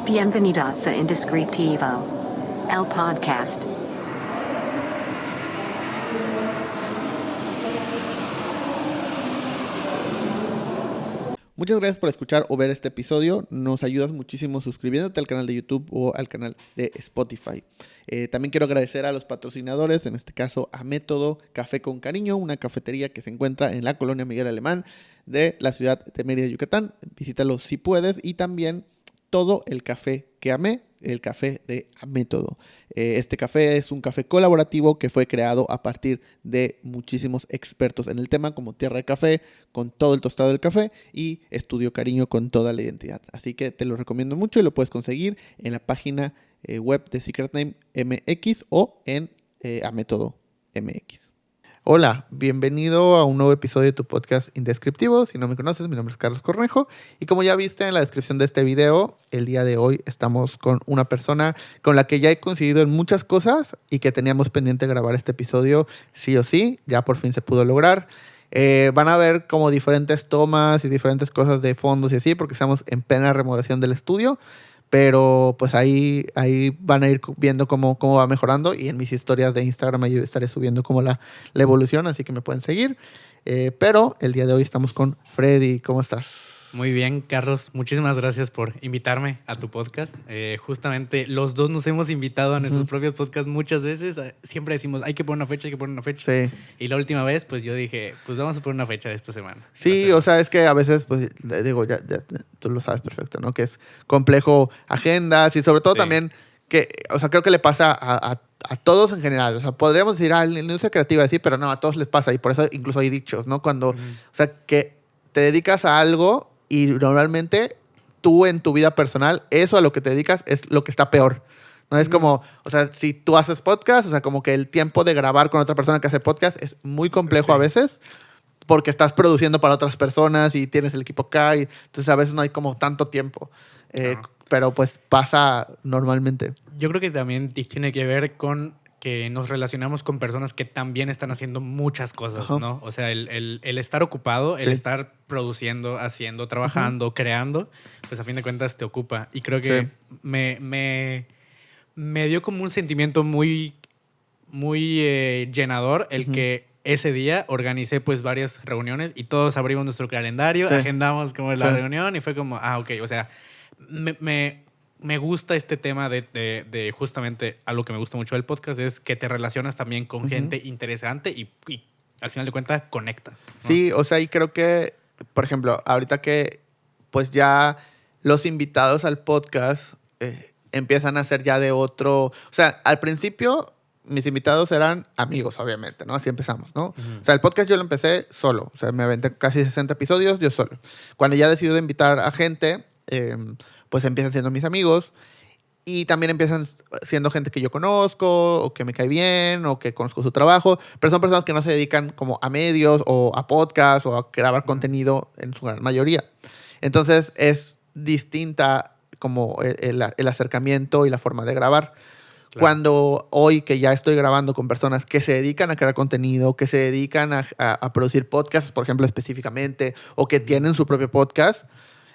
Bienvenidos a Indescriptivo, el podcast. Muchas gracias por escuchar o ver este episodio. Nos ayudas muchísimo suscribiéndote al canal de YouTube o al canal de Spotify. También quiero agradecer a los patrocinadores, en este caso a Método Café con Cariño, una cafetería que se encuentra en la colonia Miguel Alemán de la ciudad de Mérida, Yucatán. Visítalo si puedes. Y también Todo el Café que Amé, el café de Método. Este café es un café colaborativo que fue creado a partir de muchísimos expertos en el tema, como Tierra de Café, con todo el tostado del café, y Estudio Cariño con toda la identidad. Así que te lo recomiendo mucho y lo puedes conseguir en la página web de Secret Name MX o en Amétodo MX. Hola, bienvenido a un nuevo episodio de tu podcast Indescriptivo. Si no me conoces, mi nombre es Carlos Cornejo. Y como ya viste en la descripción de este video, el día de hoy estamos con una persona con la que ya he coincidido en muchas cosas y que teníamos pendiente grabar este episodio sí o sí. Ya por fin se pudo lograr. Van a ver como diferentes tomas y diferentes cosas de fondos y así, porque estamos en plena remodelación del estudio. Pero pues ahí van a ir viendo cómo va mejorando, y en mis historias de Instagram ahí estaré subiendo como la evolución, así que me pueden seguir. Pero el día de hoy estamos con Freddy. ¿Cómo estás? Muy bien, Carlos. Muchísimas gracias por invitarme a tu podcast. Justamente los dos nos hemos invitado a nuestros propios podcasts muchas veces. Siempre decimos, hay que poner una fecha, hay que poner una fecha. Sí. Y la última vez, pues yo dije, pues vamos a poner una fecha de esta semana. Sí, o sea, es que a veces, pues, digo, ya tú lo sabes perfecto, ¿no? Que es complejo agendas y sobre todo también que, o sea, creo que le pasa a todos en general. O sea, podríamos decir, la industria creativa, sí, pero no, a todos les pasa. Y por eso incluso hay dichos, ¿no? Cuando, o sea, que te dedicas a algo y normalmente tú en tu vida personal, eso a lo que te dedicas es lo que está peor. No es como, o sea, si tú haces podcast, o sea, como que el tiempo de grabar con otra persona que hace podcast es muy complejo a veces, porque estás produciendo para otras personas y tienes el equipo acá, y entonces a veces no hay como tanto tiempo. Pero pues pasa normalmente. Yo creo que también tiene que ver con que nos relacionamos con personas que también están haciendo muchas cosas, ¿no? O sea, el estar ocupado, el estar produciendo, haciendo, trabajando, creando, pues a fin de cuentas te ocupa. Y creo que me dio como un sentimiento muy llenador el que ese día organicé pues varias reuniones y todos abrimos nuestro calendario, agendamos como la reunión y fue como, ok, o sea, me gusta este tema de justamente algo que me gusta mucho del podcast, es que te relacionas también con gente interesante y al final de cuentas conectas, ¿no? Sí, o sea, y creo que, por ejemplo, ahorita que pues ya los invitados al podcast empiezan a ser ya de otro... O sea, al principio mis invitados eran amigos, obviamente, ¿no? Así empezamos, ¿no? O sea, el podcast yo lo empecé solo. O sea, me aventé casi 60 episodios yo solo. Cuando ya decido invitar a gente, pues empiezan siendo mis amigos. Y también empiezan siendo gente que yo conozco, o que me cae bien, o que conozco su trabajo. Pero son personas que no se dedican como a medios, o a podcast, o a grabar contenido en su gran mayoría. Entonces, es distinta como el acercamiento y la forma de grabar. Claro. Cuando hoy que ya estoy grabando con personas que se dedican a crear contenido, que se dedican a producir podcasts, por ejemplo, específicamente, o que tienen su propio podcast,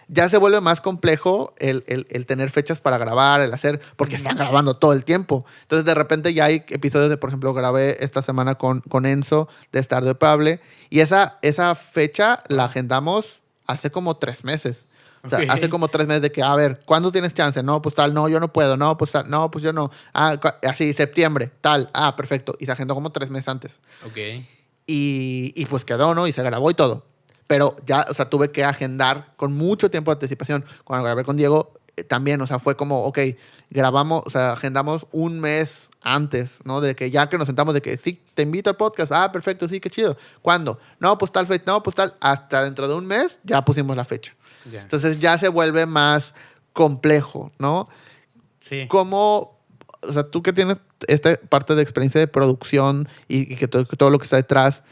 ya se vuelve más complejo el tener fechas para grabar, el hacer, porque están grabando todo el tiempo. Entonces, de repente ya hay episodios de, por ejemplo, grabé esta semana con Enzo de Stardew Pable, y esa fecha la agendamos hace como 3 meses. O sea, hace como 3 meses de que, a ver, ¿cuándo tienes chance? No, pues tal, no, yo no puedo. No, pues tal, no, pues yo no. Así, septiembre, tal. Perfecto. Y se agendó como 3 meses antes. Ok. Y pues quedó, ¿no? Y se grabó y todo. Pero ya, o sea, tuve que agendar con mucho tiempo de anticipación. Cuando grabé con Diego, también, o sea, fue como, ok, grabamos, o sea, agendamos un mes antes, ¿no? De que ya que nos sentamos, de que sí, te invito al podcast. Perfecto, sí, qué chido. ¿Cuándo? No, pues tal fecha, no, pues tal. Hasta dentro de un mes ya pusimos la fecha. Yeah. Entonces ya se vuelve más complejo, ¿no? Sí. ¿Cómo, o sea, tú que tienes esta parte de experiencia de producción y que todo lo que está detrás,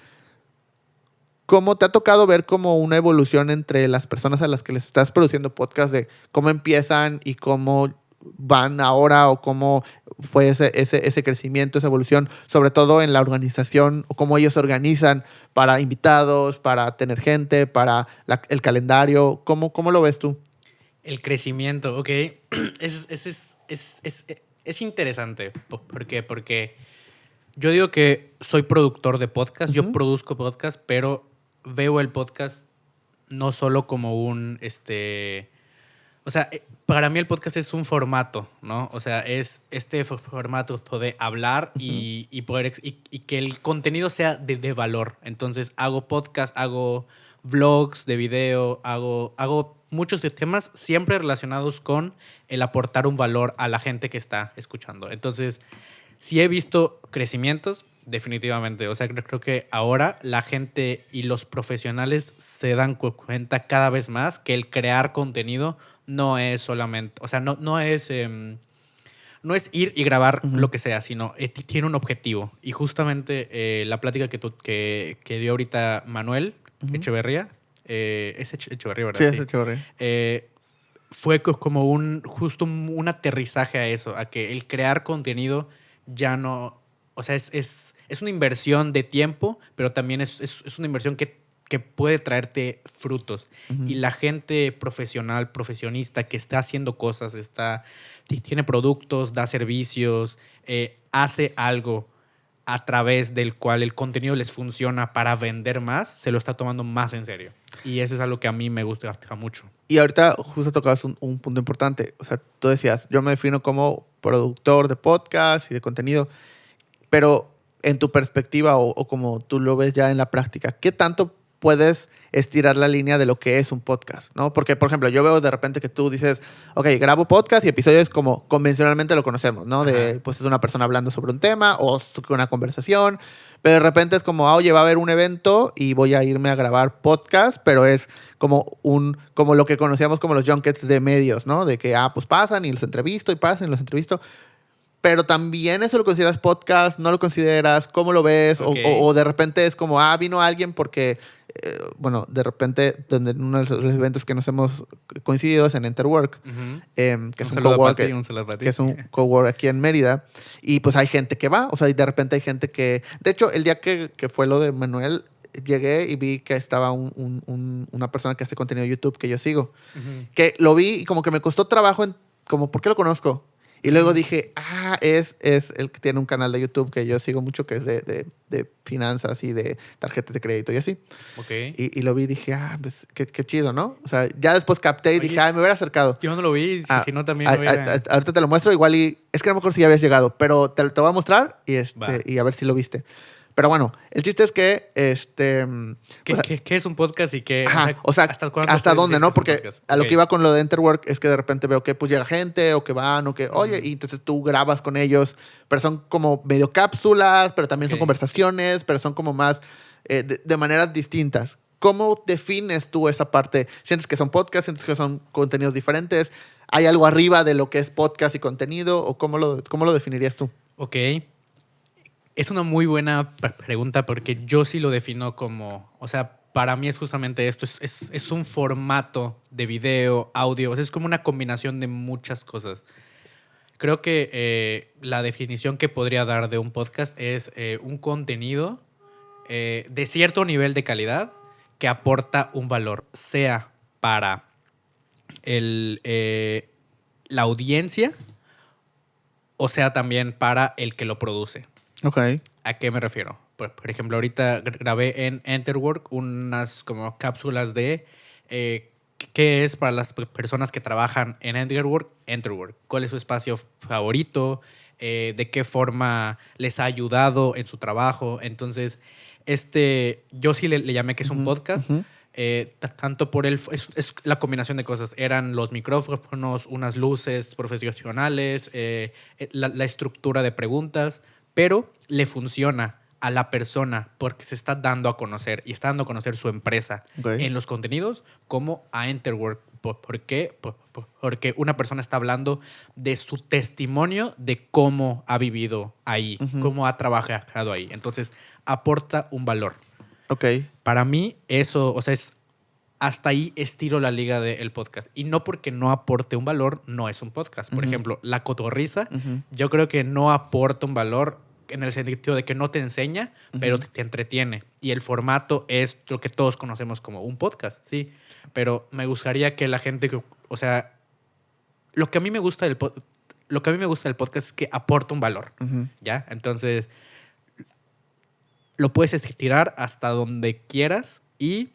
¿cómo te ha tocado ver como una evolución entre las personas a las que les estás produciendo podcast, de cómo empiezan y cómo van ahora, o cómo fue ese crecimiento, esa evolución, sobre todo en la organización, o cómo ellos se organizan para invitados, para tener gente, para el calendario? ¿Cómo lo ves tú? El crecimiento, ok. Es interesante. ¿Por qué? Porque yo digo que soy productor de podcast, yo produzco podcast, pero veo el podcast no solo como un, o sea, para mí el podcast es un formato, ¿no? O sea, es este formato de hablar y poder y que el contenido sea de valor. Entonces, hago podcast, hago vlogs de video, hago muchos de temas siempre relacionados con el aportar un valor a la gente que está escuchando. Entonces, sí he visto crecimientos, definitivamente. O sea, creo que ahora la gente y los profesionales se dan cuenta cada vez más que el crear contenido no es solamente, o sea, no es ir y grabar lo que sea, sino tiene un objetivo. Y justamente la plática que dio ahorita Manuel Echeverría, es Echeverría, ¿verdad? Sí, es Echeverría. Fue como justo un aterrizaje a eso, a que el crear contenido ya no, o sea, es una inversión de tiempo, pero también es una inversión que puede traerte frutos. Y la gente profesional, profesionista que está haciendo cosas, tiene productos, da servicios, hace algo a través del cual el contenido les funciona para vender más, se lo está tomando más en serio. Y eso es algo que a mí me gusta mucho. Y ahorita justo tocabas un punto importante. O sea, tú decías, yo me defino como productor de podcast y de contenido, pero en tu perspectiva o como tú lo ves ya en la práctica, ¿qué tanto puedes estirar la línea de lo que es un podcast, ¿no? Porque, por ejemplo, yo veo de repente que tú dices, ok, grabo podcast y episodios como convencionalmente lo conocemos, ¿no? De, pues es una persona hablando sobre un tema o una conversación, pero de repente es como, oye, va a haber un evento y voy a irme a grabar podcast, pero es como lo que conocíamos como los junkets de medios, ¿no? De que, pues pasan y los entrevisto y pasan y los entrevisto. Pero también eso lo consideras podcast, no lo consideras, ¿cómo lo ves? Okay. O de repente es como, vino alguien porque, bueno, de repente, donde en uno de los eventos que nos hemos coincidido es en Enterwork, que es un cowork, que es un cowork aquí en Mérida, y pues hay gente que va, o sea, y de repente hay gente que, de hecho, el día que fue lo de Manuel, llegué y vi que estaba una persona que hace contenido de YouTube que yo sigo, que lo vi y como que me costó trabajo, como, ¿por qué lo conozco? Y luego dije, es el que tiene un canal de YouTube que yo sigo mucho, que es de finanzas y de tarjetas de crédito y así. Okay. Y lo vi y dije, pues qué chido, ¿no? O sea, ya después capté y dije, me hubiera acercado. Yo no lo vi, si no también lo hubiera... Ahorita te lo muestro, igual y... Es que no me acuerdo si ya habías llegado, pero te voy a mostrar y a ver si lo viste. Pero bueno, el chiste es que... ¿Qué es un podcast y qué? ¿Hasta dónde, no? Porque a lo que iba con lo de Enterwork es que de repente veo que pues llega gente o que van o que, oye, y entonces tú grabas con ellos, pero son como medio cápsulas, pero también son conversaciones, pero son como más de maneras distintas. ¿Cómo defines tú esa parte? ¿Sientes que son podcasts? ¿Sientes que son contenidos diferentes? ¿Hay algo arriba de lo que es podcast y contenido? ¿O cómo lo definirías tú? Ok. Es una muy buena pregunta porque yo sí lo defino como, o sea, para mí es justamente esto, es un formato de video, audio, o sea, es como una combinación de muchas cosas. Creo que la definición que podría dar de un podcast es un contenido de cierto nivel de calidad que aporta un valor, sea para la audiencia o sea también para el que lo produce. Ok. ¿A qué me refiero? Por ejemplo, ahorita grabé en Enterwork unas como cápsulas de qué es para las personas que trabajan en Enterwork, cuál es su espacio favorito, de qué forma les ha ayudado en su trabajo. Entonces, yo sí le llamé que es un podcast. Tanto por es la combinación de cosas. Eran los micrófonos, unas luces profesionales, la estructura de preguntas, pero le funciona a la persona porque se está dando a conocer y está dando a conocer su empresa en los contenidos como a Enterwork. ¿Por qué? Porque una persona está hablando de su testimonio de cómo ha vivido ahí, cómo ha trabajado ahí. Entonces, aporta un valor. Ok. Para mí, eso, o sea, hasta ahí estiro la liga del podcast. Y no porque no aporte un valor, no es un podcast. Por ejemplo, La Cotorrisa, yo creo que no aporta un valor en el sentido de que no te enseña, pero te entretiene. Y el formato es lo que todos conocemos como un podcast, sí. Pero me gustaría que la gente, o sea, lo que a mí me gusta lo que a mí me gusta del podcast es que aporta un valor, Ujú. ¿ya? Entonces, lo puedes estirar hasta donde quieras y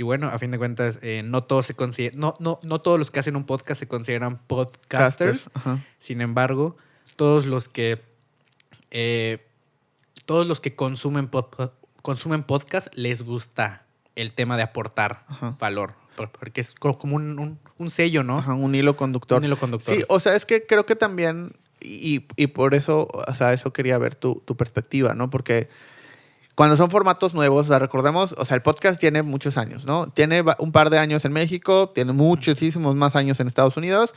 bueno, a fin de cuentas, no todos no todos los que hacen un podcast se consideran podcasters. Ajá. Sin embargo, todos los que consumen podcast les gusta el tema de aportar Ajá. valor. Porque es como un sello, ¿no? Ajá, un hilo conductor. Un hilo conductor. Sí, o sea, es que creo que también, y por eso, o sea, eso quería ver tu perspectiva, ¿no? Porque cuando son formatos nuevos, o sea, recordemos, o sea, el podcast tiene muchos años, ¿no? Tiene un par de años en México, tiene muchísimos más años en Estados Unidos,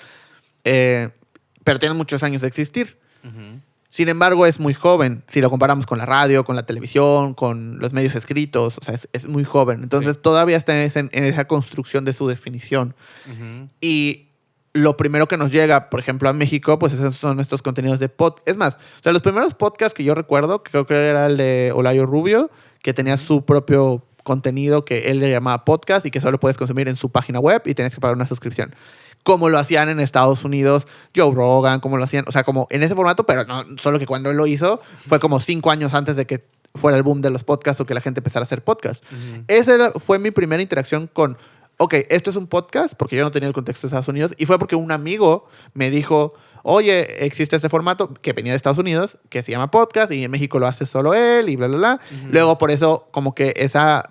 pero tiene muchos años de existir. Ujú. Sin embargo, es muy joven. Si lo comparamos con la radio, con la televisión, con los medios escritos, o sea, es muy joven. Entonces, Sí. todavía está en esa construcción de su definición. Ujú. Y lo primero que nos llega, por ejemplo, a México, pues esos son estos contenidos de podcast. Es más, o sea, los primeros podcasts que yo recuerdo, que creo que era el de Olayo Rubio, que tenía su propio contenido que él le llamaba podcast y que solo puedes consumir en su página web y tienes que pagar una suscripción. Como lo hacían en Estados Unidos, Joe Rogan, como lo hacían, o sea, como en ese formato, pero no, solo que cuando él lo hizo fue como 5 años antes de que fuera el boom de los podcasts o que la gente empezara a hacer podcasts. Ujú. Esa fue mi primera interacción con, ok, esto es un podcast, porque yo no tenía el contexto de Estados Unidos, y fue porque un amigo me dijo, oye, existe este formato que venía de Estados Unidos, que se llama podcast, y en México lo hace solo él, y bla, bla, bla. Ujú. Luego, por eso, como que esa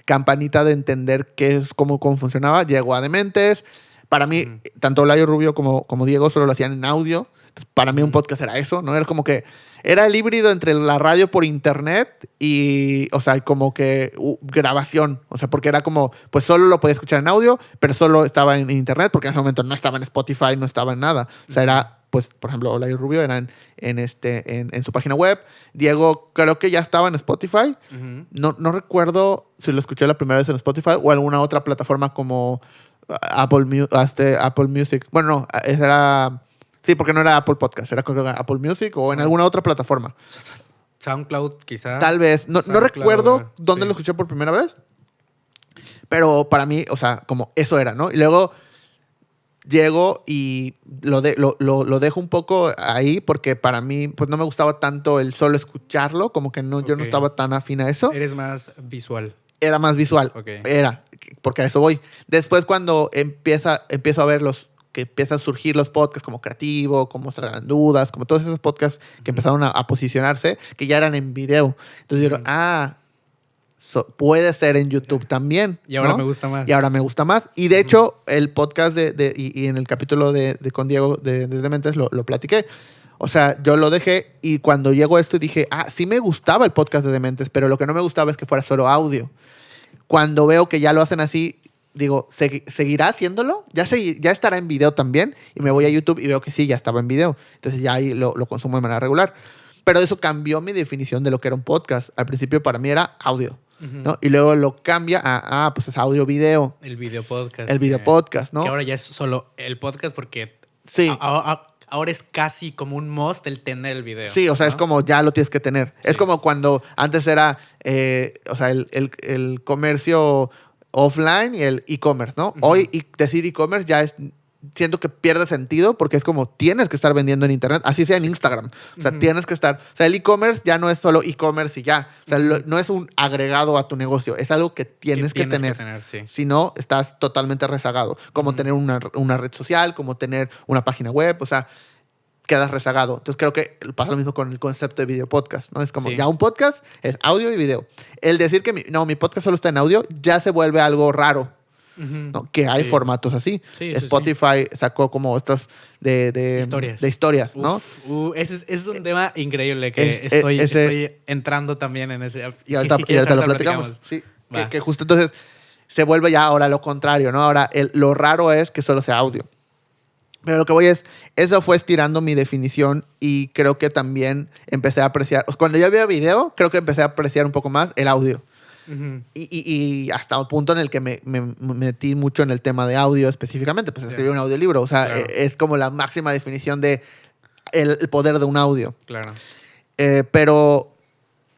campanita de entender cómo funcionaba, llegó a Dementes. Para mí, Ujú. tanto Olayo Rubio como Diego solo lo hacían en audio. Entonces, para mí un podcast era eso, ¿no? Era como que era el híbrido entre la radio por internet y, o sea, como que grabación. O sea, porque era como, pues solo lo podía escuchar en audio, pero solo estaba en internet, porque en ese momento no estaba en Spotify, no estaba en nada. O sea, era, pues, por ejemplo, Olayo Rubio era en su página web. Diego creo que ya estaba en Spotify. Ujú. No recuerdo si lo escuché la primera vez en Spotify o alguna otra plataforma como Apple Music. Bueno, no, esa era... Sí, porque no era Apple Podcast, era creo que Apple Music o en alguna otra plataforma. SoundCloud, quizá. Tal vez. No SoundCloud, recuerdo dónde sí. lo escuché por primera vez, pero para mí, o sea, como eso era, ¿no? Y luego llego y lo dejo un poco ahí porque para mí, pues no me gustaba tanto el solo escucharlo, como que no, yo no Ok. estaba tan afín a eso. Eres más visual. Era más visual. Ok. Era, porque a eso voy. Después cuando empiezo a ver que empiezan a surgir los podcasts como Creativo, como Mostrarán Dudas, como todos esos podcasts que empezaron a posicionarse, que ya eran en video. Entonces yo digo, puede ser en YouTube también. Y ahora ¿no? me gusta más. Y ahora me gusta más. Y de hecho, el podcast y en el capítulo de con Diego de Dementes lo platiqué. O sea, yo lo dejé y cuando llegó esto dije, sí me gustaba el podcast de Dementes, pero lo que no me gustaba es que fuera solo audio. Cuando veo que ya lo hacen así, digo, ¿seguirá haciéndolo? Ya estará en video también. Y me voy a YouTube y veo que sí, ya estaba en video. Entonces ya ahí lo consumo de manera regular. Pero eso cambió mi definición de lo que era un podcast. Al principio para mí era audio, Ujú. ¿no? Y luego lo cambia a, pues es audio-video. El video podcast. El video podcast, ¿no? Que ahora ya es solo el podcast porque Sí. ahora es casi como un must el tener el video. Sí, o sea, ¿no? es como ya lo tienes que tener. Es Sí. como cuando antes era, o sea, el comercio offline y el e-commerce, ¿no? Ujú. Hoy decir e-commerce ya siento que pierde sentido porque es como tienes que estar vendiendo en internet, así sea en Instagram. O sea, Ujú. tienes que estar. O sea, el e-commerce ya no es solo e-commerce y ya. O sea, no es un agregado a tu negocio, es algo que tienes que tener. Sí. Si no, estás totalmente rezagado. Como Ujú. tener una red social, como tener una página web, o sea, quedas rezagado. Entonces creo que pasa lo mismo con el concepto de video podcast, ¿no? Es como Sí. ya un podcast es audio y video. El decir que mi podcast solo está en audio ya se vuelve algo raro, Ujú. ¿no? Que hay Sí. formatos así. Sí, sí, Spotify sacó como estas de Historias. de historias, ¿no? Ese es un tema increíble que Es- estoy ese- entrando también en ese. Y ahorita, si quieres, lo ahorita platicamos. Sí, Va. que justo entonces se vuelve ya ahora lo contrario, ¿no? Ahora lo raro es que solo sea audio. Pero lo que voy es, eso fue estirando mi definición y creo que también empecé a apreciar, cuando yo veía video, creo que empecé a apreciar un poco más el audio. Ujú. Y hasta un punto en el que me metí mucho en el tema de audio específicamente, pues escribí un audiolibro. O sea, Claro. es como la máxima definición de el poder de un audio. Claro. Pero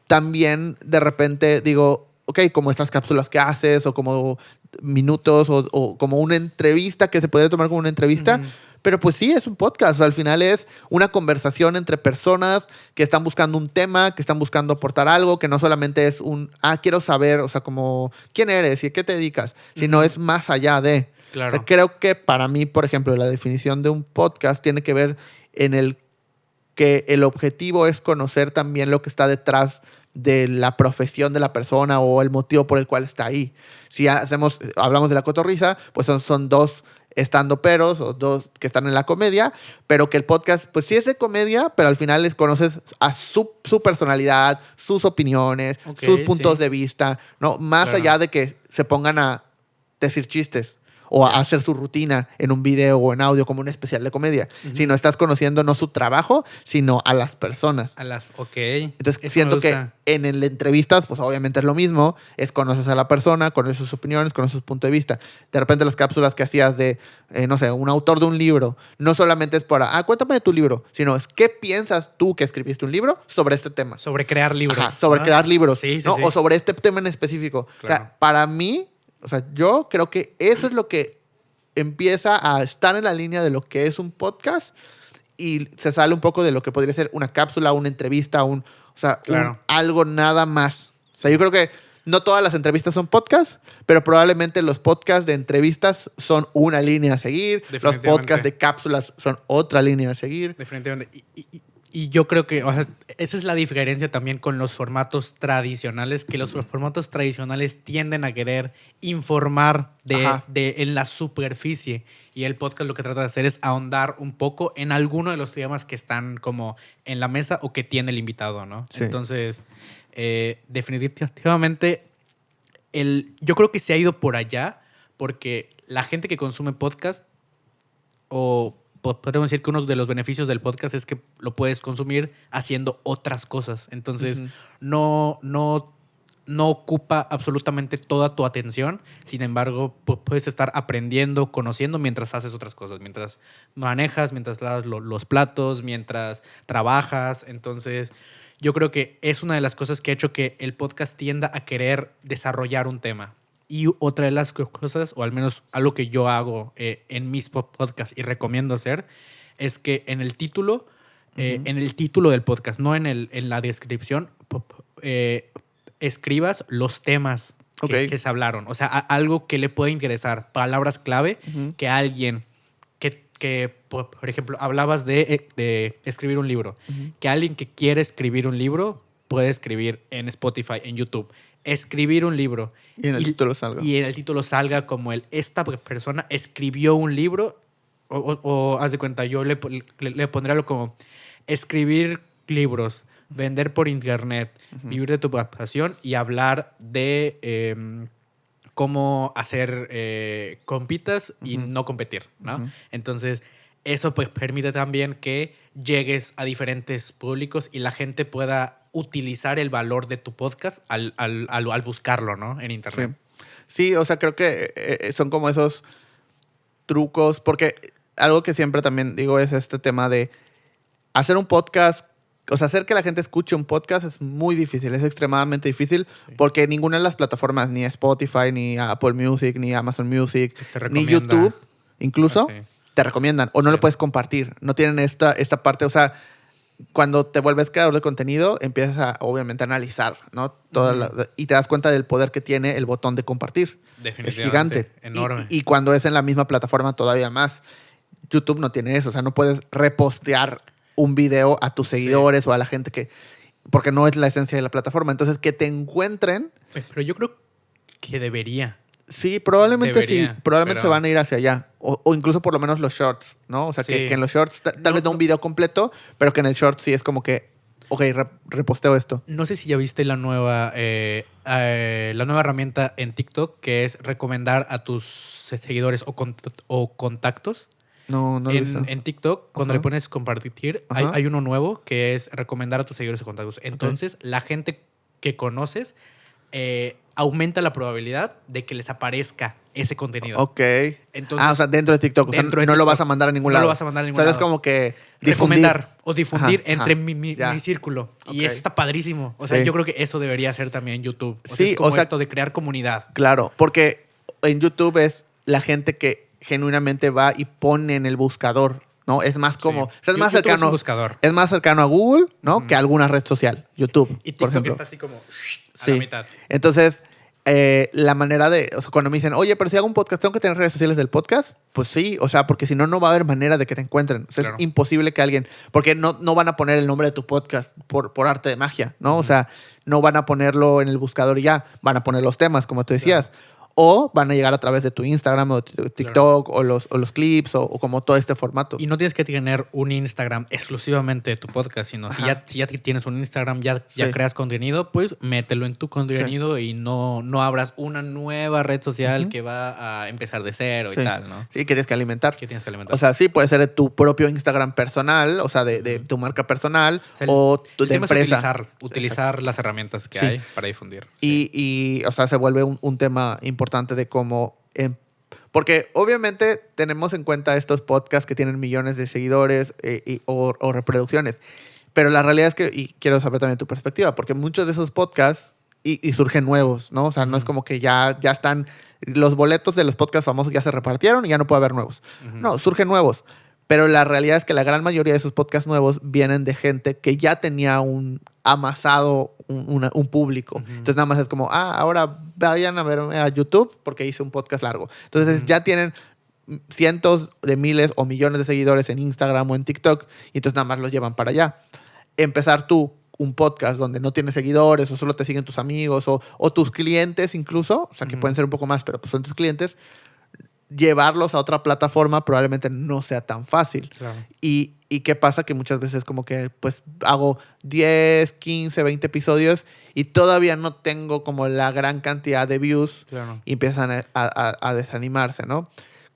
también de repente digo, ok, como estas cápsulas que haces o como minutos o como una entrevista que se puede tomar como una entrevista. Pero pues sí, es un podcast. O sea, al final es una conversación entre personas que están buscando un tema, que están buscando aportar algo, que no solamente es quiero saber, o sea, como quién eres y a qué te dedicas, sino es más allá de. Claro. O sea, creo que para mí, por ejemplo, la definición de un podcast tiene que ver en el que el objetivo es conocer también lo que está detrás de la profesión de la persona o el motivo por el cual está ahí. Si hablamos de La Cotorrisa, pues son dos estandoperos o dos que están en la comedia, pero que el podcast, pues sí es de comedia, pero al final les conoces a su personalidad, sus opiniones, sus puntos de vista, ¿no? Más allá de que se pongan a decir chistes o a hacer su rutina en un video o en audio como un especial de comedia, sino estás conociendo no su trabajo, sino a las personas. Entonces Eso siento que en el entrevistas, pues obviamente es lo mismo, conoces a la persona, conoces sus opiniones, conoces su punto de vista. De repente las cápsulas que hacías de, no sé, un autor de un libro, no solamente es para, cuéntame de tu libro, sino es qué piensas tú que escribiste un libro sobre este tema. Sobre crear libros. Ajá, sobre crear libros, sí, ¿no? sí. O sobre este tema en específico. Claro. O sea, para mí, o sea, yo creo que eso es lo que empieza a estar en la línea de lo que es un podcast y se sale un poco de lo que podría ser una cápsula, una entrevista, algo nada más. O sea, yo creo que no todas las entrevistas son podcasts, pero probablemente los podcasts de entrevistas son una línea a seguir, los podcasts de cápsulas son otra línea a seguir. Definitivamente. Y yo creo que, o sea, esa es la diferencia también con los formatos tradicionales, que los formatos tradicionales tienden a querer informar en la superficie. Y el podcast lo que trata de hacer es ahondar un poco en alguno de los temas que están como en la mesa o que tiene el invitado, ¿no? Sí. Entonces, definitivamente, yo creo que se ha ido por allá porque la gente que consume podcast podemos decir que uno de los beneficios del podcast es que lo puedes consumir haciendo otras cosas. Entonces, no ocupa absolutamente toda tu atención. Sin embargo, puedes estar aprendiendo, conociendo mientras haces otras cosas. Mientras manejas, mientras lavas los platos, mientras trabajas. Entonces, yo creo que es una de las cosas que ha hecho que el podcast tienda a querer desarrollar un tema. Y otra de las cosas, o al menos algo que yo hago en mis podcasts y recomiendo hacer, es que en el título, del podcast, no en la descripción, escribas los temas que se hablaron. O sea, algo que le puede interesar, palabras clave que alguien que por ejemplo, hablabas de escribir un libro, que alguien que quiere escribir un libro puede escribir en Spotify, en YouTube. Escribir un libro. Y en el título salga. Y en el título salga como esta persona escribió un libro, o haz de cuenta, yo le pondría algo como escribir libros, vender por internet, vivir de tu pasión y hablar de cómo hacer compitas y no competir, ¿no? Entonces, eso pues permite también que llegues a diferentes públicos y la gente pueda utilizar el valor de tu podcast al buscarlo, ¿no? En internet. Sí, o sea, creo que son como esos trucos, porque algo que siempre también digo es este tema de hacer un podcast, o sea, hacer que la gente escuche un podcast es muy difícil, es extremadamente difícil, porque ninguna de las plataformas, ni Spotify, ni Apple Music, ni Amazon Music, ni YouTube, incluso, te recomiendan, o no lo puedes compartir, no tienen esta parte, o sea, cuando te vuelves creador de contenido, empiezas obviamente a analizar, ¿no? Y te das cuenta del poder que tiene el botón de compartir. Definitivamente. Es gigante. Enorme. Y cuando es en la misma plataforma, todavía más. YouTube no tiene eso. O sea, no puedes repostear un video a tus seguidores o a la gente porque no es la esencia de la plataforma. Entonces, que te encuentren... Pero yo creo que debería. Sí, probablemente se van a ir hacia allá. O incluso por lo menos los shorts, ¿no? O sea, que en los shorts, tal vez no un video completo, pero que en el short sí es como que, ok, reposteo esto. No sé si ya viste la nueva herramienta en TikTok, que es recomendar a tus seguidores o contactos. No lo he visto. En TikTok, cuando le pones compartir, hay uno nuevo que es recomendar a tus seguidores o contactos. Entonces, la gente que conoces... aumenta la probabilidad de que les aparezca ese contenido. Ok. Entonces, o sea, dentro de TikTok. No lo vas a mandar a ningún lado. No lo vas a mandar a ningún lado. Es como que recomendar o difundir entre mi círculo. Okay. Y eso está padrísimo. O sea, yo creo que eso debería ser también YouTube. O sea, es como esto de crear comunidad. Claro, porque en YouTube es la gente que genuinamente va y pone en el buscador, ¿no? Es más como... Sí. O sea, es más YouTube es cercano... un buscador. Es más cercano a Google, ¿no? Que a alguna red social. YouTube, Y por TikTok ejemplo. está así como a Sí. la mitad. Entonces, la manera de... O sea, cuando me dicen, oye, pero si hago un podcast, ¿tengo que tener redes sociales del podcast? Pues sí, o sea, porque si no, no va a haber manera de que te encuentren. O sea, Claro. es imposible que alguien... Porque no van a poner el nombre de tu podcast por arte de magia, ¿no? O sea, no van a ponerlo en el buscador y ya. Van a poner los temas, como tú decías. O van a llegar a través de tu Instagram o TikTok o los clips o como todo este formato. Y no tienes que tener un Instagram exclusivamente de tu podcast, sino si ya tienes un Instagram, ya creas contenido, pues mételo en tu contenido y no abras una nueva red social que va a empezar de cero y tal, ¿no? Sí, que tienes que alimentar. Que tienes que alimentar. O sea, sí, puede ser de tu propio Instagram personal, o sea, de tu marca personal O sea, o el de tema es empresa. utilizar las herramientas que Sí. hay para difundir. Sí. Y, o sea, se vuelve un tema importante de cómo... porque obviamente tenemos en cuenta estos podcasts que tienen millones de seguidores o reproducciones. Pero la realidad es que, y quiero saber también tu perspectiva, porque muchos de esos podcasts y surgen nuevos, ¿no? O sea, no es como que ya están... Los boletos de los podcasts famosos ya se repartieron y ya no puede haber nuevos. No, surgen nuevos. Pero la realidad es que la gran mayoría de esos podcasts nuevos vienen de gente que ya tenía un amasado un público. Entonces nada más es como, ahora vayan a verme a YouTube porque hice un podcast largo. Entonces ya tienen cientos de miles o millones de seguidores en Instagram o en TikTok y entonces nada más los llevan para allá. Empezar tú un podcast donde no tienes seguidores o solo te siguen tus amigos o tus clientes incluso, o sea, que pueden ser un poco más, pero pues son tus clientes, llevarlos a otra plataforma probablemente no sea tan fácil. Claro. Y qué pasa que muchas veces como que pues hago 10, 15, 20 episodios y todavía no tengo como la gran cantidad de views y empiezan a desanimarse, ¿no?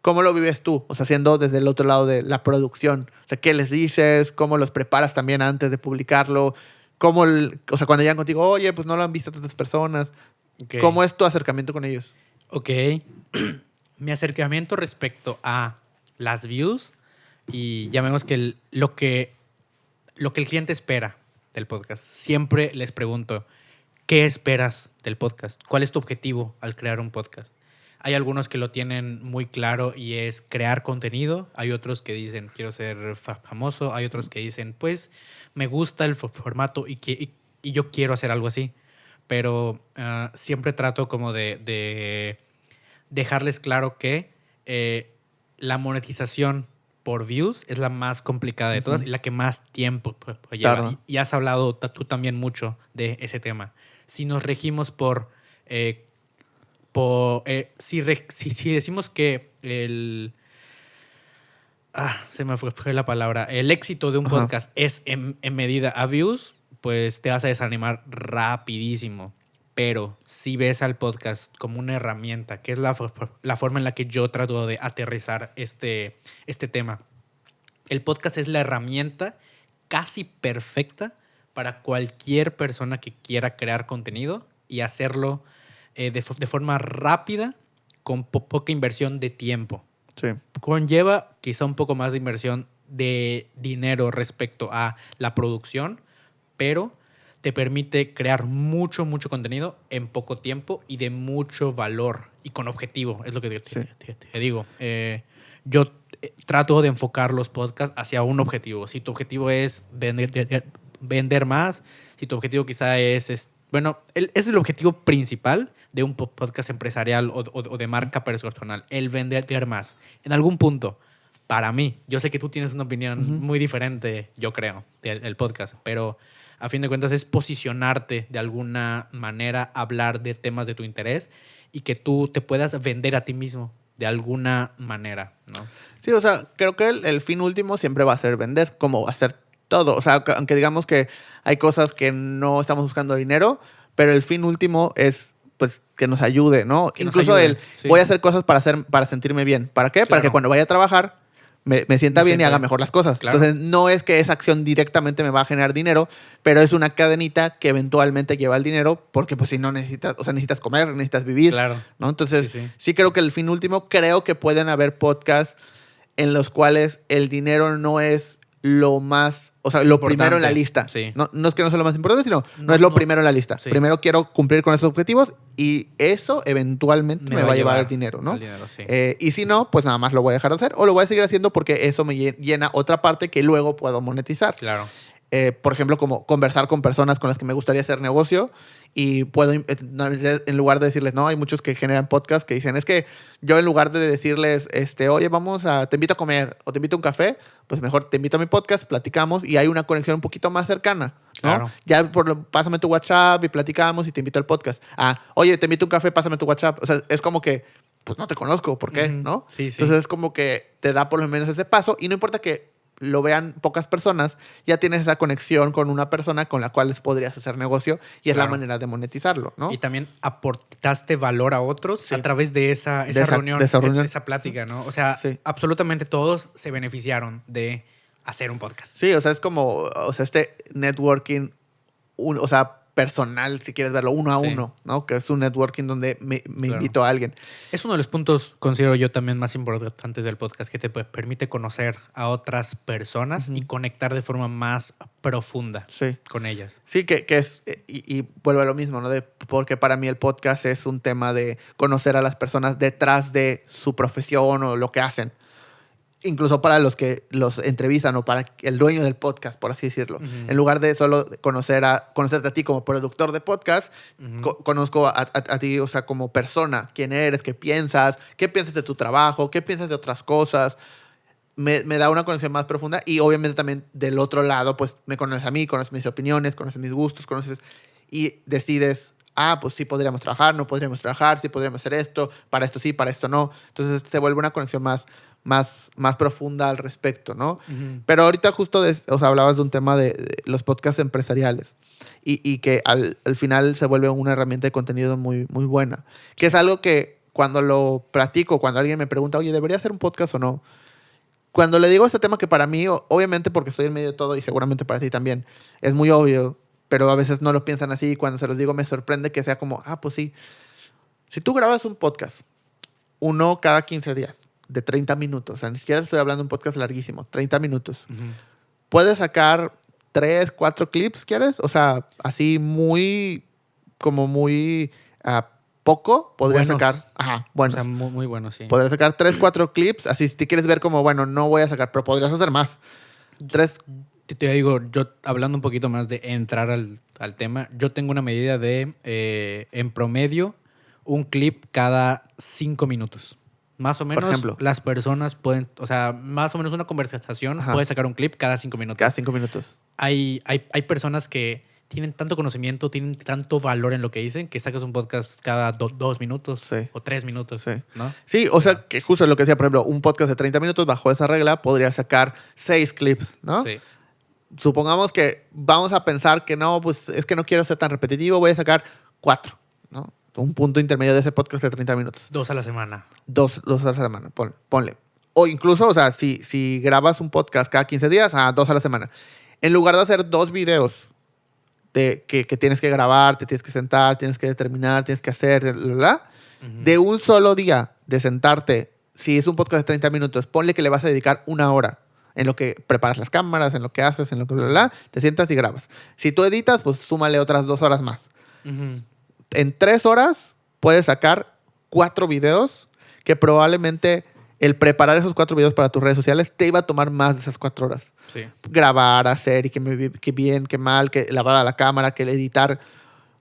¿Cómo lo vives tú? O sea, siendo desde el otro lado de la producción. O sea, ¿qué les dices? ¿Cómo los preparas también antes de publicarlo? ¿Cómo, o sea, cuando llegan contigo, oye, pues no lo han visto tantas personas? Okay. ¿Cómo es tu acercamiento con ellos? Ok. Mi acercamiento respecto a las views y llamemos que lo que el cliente espera del podcast. Siempre les pregunto, ¿qué esperas del podcast? ¿Cuál es tu objetivo al crear un podcast? Hay algunos que lo tienen muy claro y es crear contenido. Hay otros que dicen, quiero ser famoso. Hay otros que dicen, pues, me gusta el formato y yo quiero hacer algo así. Pero siempre trato como de dejarles claro que la monetización por views es la más complicada de todas y la que más tiempo lleva. Claro. Y has hablado tú también mucho de ese tema. Si nos regimos si decimos que se me fue la palabra. El éxito de un podcast es en medida a views, pues te vas a desanimar rapidísimo. Pero si ves al podcast como una herramienta, que es la forma en la que yo trato de aterrizar este tema. El podcast es la herramienta casi perfecta para cualquier persona que quiera crear contenido y hacerlo de forma rápida, con poca inversión de tiempo. Sí. Conlleva quizá un poco más de inversión de dinero respecto a la producción, pero te permite crear mucho contenido en poco tiempo y de mucho valor y con objetivo, es lo que te digo. Yo trato de enfocar los podcasts hacia un objetivo. Si tu objetivo es vender más, si tu objetivo quizá es el objetivo principal de un podcast empresarial o de marca personal, el vender más. En algún punto, para mí, yo sé que tú tienes una opinión muy diferente, yo creo, del podcast, pero a fin de cuentas es posicionarte de alguna manera, hablar de temas de tu interés y que tú te puedas vender a ti mismo de alguna manera, ¿no? Sí, o sea, creo que el fin último siempre va a ser vender, como hacer todo. O sea, aunque digamos que hay cosas que no estamos buscando dinero, pero el fin último es pues que nos ayude, ¿no? Que incluso nos ayude, sí. Voy a hacer cosas para sentirme bien. ¿Para qué? Claro. Para que cuando vaya a trabajar me sienta bien y haga mejor las cosas. Claro. Entonces, no es que esa acción directamente me va a generar dinero, pero es una cadenita que eventualmente lleva el dinero porque pues si no necesitas comer, necesitas vivir. Claro. ¿No? Entonces, Sí. sí creo que el fin último, creo que pueden haber podcasts en los cuales el dinero no es lo más, o sea, lo Importante. primero en la lista. Sí. No es que no sea lo más importante, sino no es lo primero en la lista. Sí. Primero quiero cumplir con esos objetivos y eso eventualmente me va a llevar el dinero, ¿no? El dinero, sí. Y si no, pues nada más lo voy a dejar de hacer o lo voy a seguir haciendo porque eso me llena otra parte que luego puedo monetizar. Claro. Por ejemplo, como conversar con personas con las que me gustaría hacer negocio y puedo, en lugar de decirles, no, hay muchos que generan podcast que dicen, es que yo en lugar de decirles, oye, te invito a comer o te invito a un café, pues mejor te invito a mi podcast, platicamos y hay una conexión un poquito más cercana, ¿no? Claro. Ya pásame tu WhatsApp y platicamos y te invito al podcast. Oye, te invito a un café, pásame tu WhatsApp. O sea, es como que, pues no te conozco, ¿por qué? ¿No? Sí, sí. Entonces es como que te da por lo menos ese paso y no importa que lo vean pocas personas, ya tienes esa conexión con una persona con la cual les podrías hacer negocio y es la manera de monetizarlo, ¿no? Y también aportaste valor a otros Sí. a través de esa reunión, de esa reunión. de esa plática, ¿no? O sea, Sí. absolutamente todos se beneficiaron de hacer un podcast. Sí, o sea, es como, o sea, networking, o sea, personal, si quieres verlo, uno a Sí. uno, ¿no? Que es un networking donde me Claro. invito a alguien. Es uno de los puntos, considero yo, también más importantes del podcast, que te permite conocer a otras personas y conectar de forma más profunda Sí. con ellas. Sí, que es, y vuelvo a lo mismo, ¿no? Porque para mí el podcast es un tema de conocer a las personas detrás de su profesión o lo que hacen. Incluso para los que los entrevistan o para el dueño del podcast, por así decirlo. En lugar de solo conocerte a ti como productor de podcast, conozco a ti, o sea, como persona, quién eres, qué piensas de tu trabajo, qué piensas de otras cosas. Me da una conexión más profunda y obviamente también del otro lado, pues me conoces a mí, conoces mis opiniones, conoces mis gustos, y decides, pues sí podríamos trabajar, no podríamos trabajar, sí podríamos hacer esto, para esto sí, para esto no. Entonces se vuelve una conexión más profunda al respecto, ¿no? Pero ahorita justo o sea, hablabas de un tema de los podcasts empresariales y que al final se vuelve una herramienta de contenido muy, muy buena, que es algo que cuando lo platico, cuando alguien me pregunta, oye, ¿debería hacer un podcast o no? Cuando le digo este tema que para mí, obviamente porque estoy en medio de todo y seguramente para ti también, es muy obvio, pero a veces no lo piensan así y cuando se los digo me sorprende que sea como, pues sí. Si tú grabas un podcast, uno cada 15 días, de 30 minutos, o sea, ni siquiera estoy hablando de un podcast larguísimo, 30 minutos, puedes sacar 3, 4 clips, ¿quieres? O sea, así muy poco, podrías Buenos. sacar. Ajá, bueno. O sea, muy, muy bueno, sí. Podrías sacar 3, 4 clips, así si te quieres ver como, bueno, no voy a sacar, pero podrías hacer más. 3. Te digo, yo hablando un poquito más de entrar al tema, yo tengo una medida de, en promedio, un clip cada 5 minutos. Más o menos, Por ejemplo, las personas pueden, o sea, más o menos una conversación puede sacar un clip cada 5 minutos. Cada 5 minutos. Hay personas que tienen tanto conocimiento, tienen tanto valor en lo que dicen, que sacas un podcast cada 2 minutos Sí. o 3 minutos, Sí. ¿no? Sí, o sea, que justo lo que decía, por ejemplo, un podcast de 30 minutos bajo esa regla podría sacar 6 clips, ¿no? Sí. Supongamos que vamos a pensar que no, pues es que no quiero ser tan repetitivo, voy a sacar 4, ¿no? Un punto intermedio de ese podcast de 30 minutos. 2 a la semana. 2 a la semana, ponle. O incluso, o sea, si grabas un podcast cada 15 días, 2 a la semana. En lugar de hacer 2 videos que tienes que grabar, te tienes que sentar, tienes que determinar, tienes que hacer, de un solo día de sentarte, si es un podcast de 30 minutos, ponle que le vas a dedicar 1 hora en lo que preparas las cámaras, en lo que haces, en lo que te sientas y grabas. Si tú editas, pues súmale otras 2 horas más. En 3 horas puedes sacar 4 videos que probablemente el preparar esos 4 videos para tus redes sociales te iba a tomar más de esas 4 horas. Sí. Grabar, hacer y que bien, que mal, que lavar a la cámara, que editar.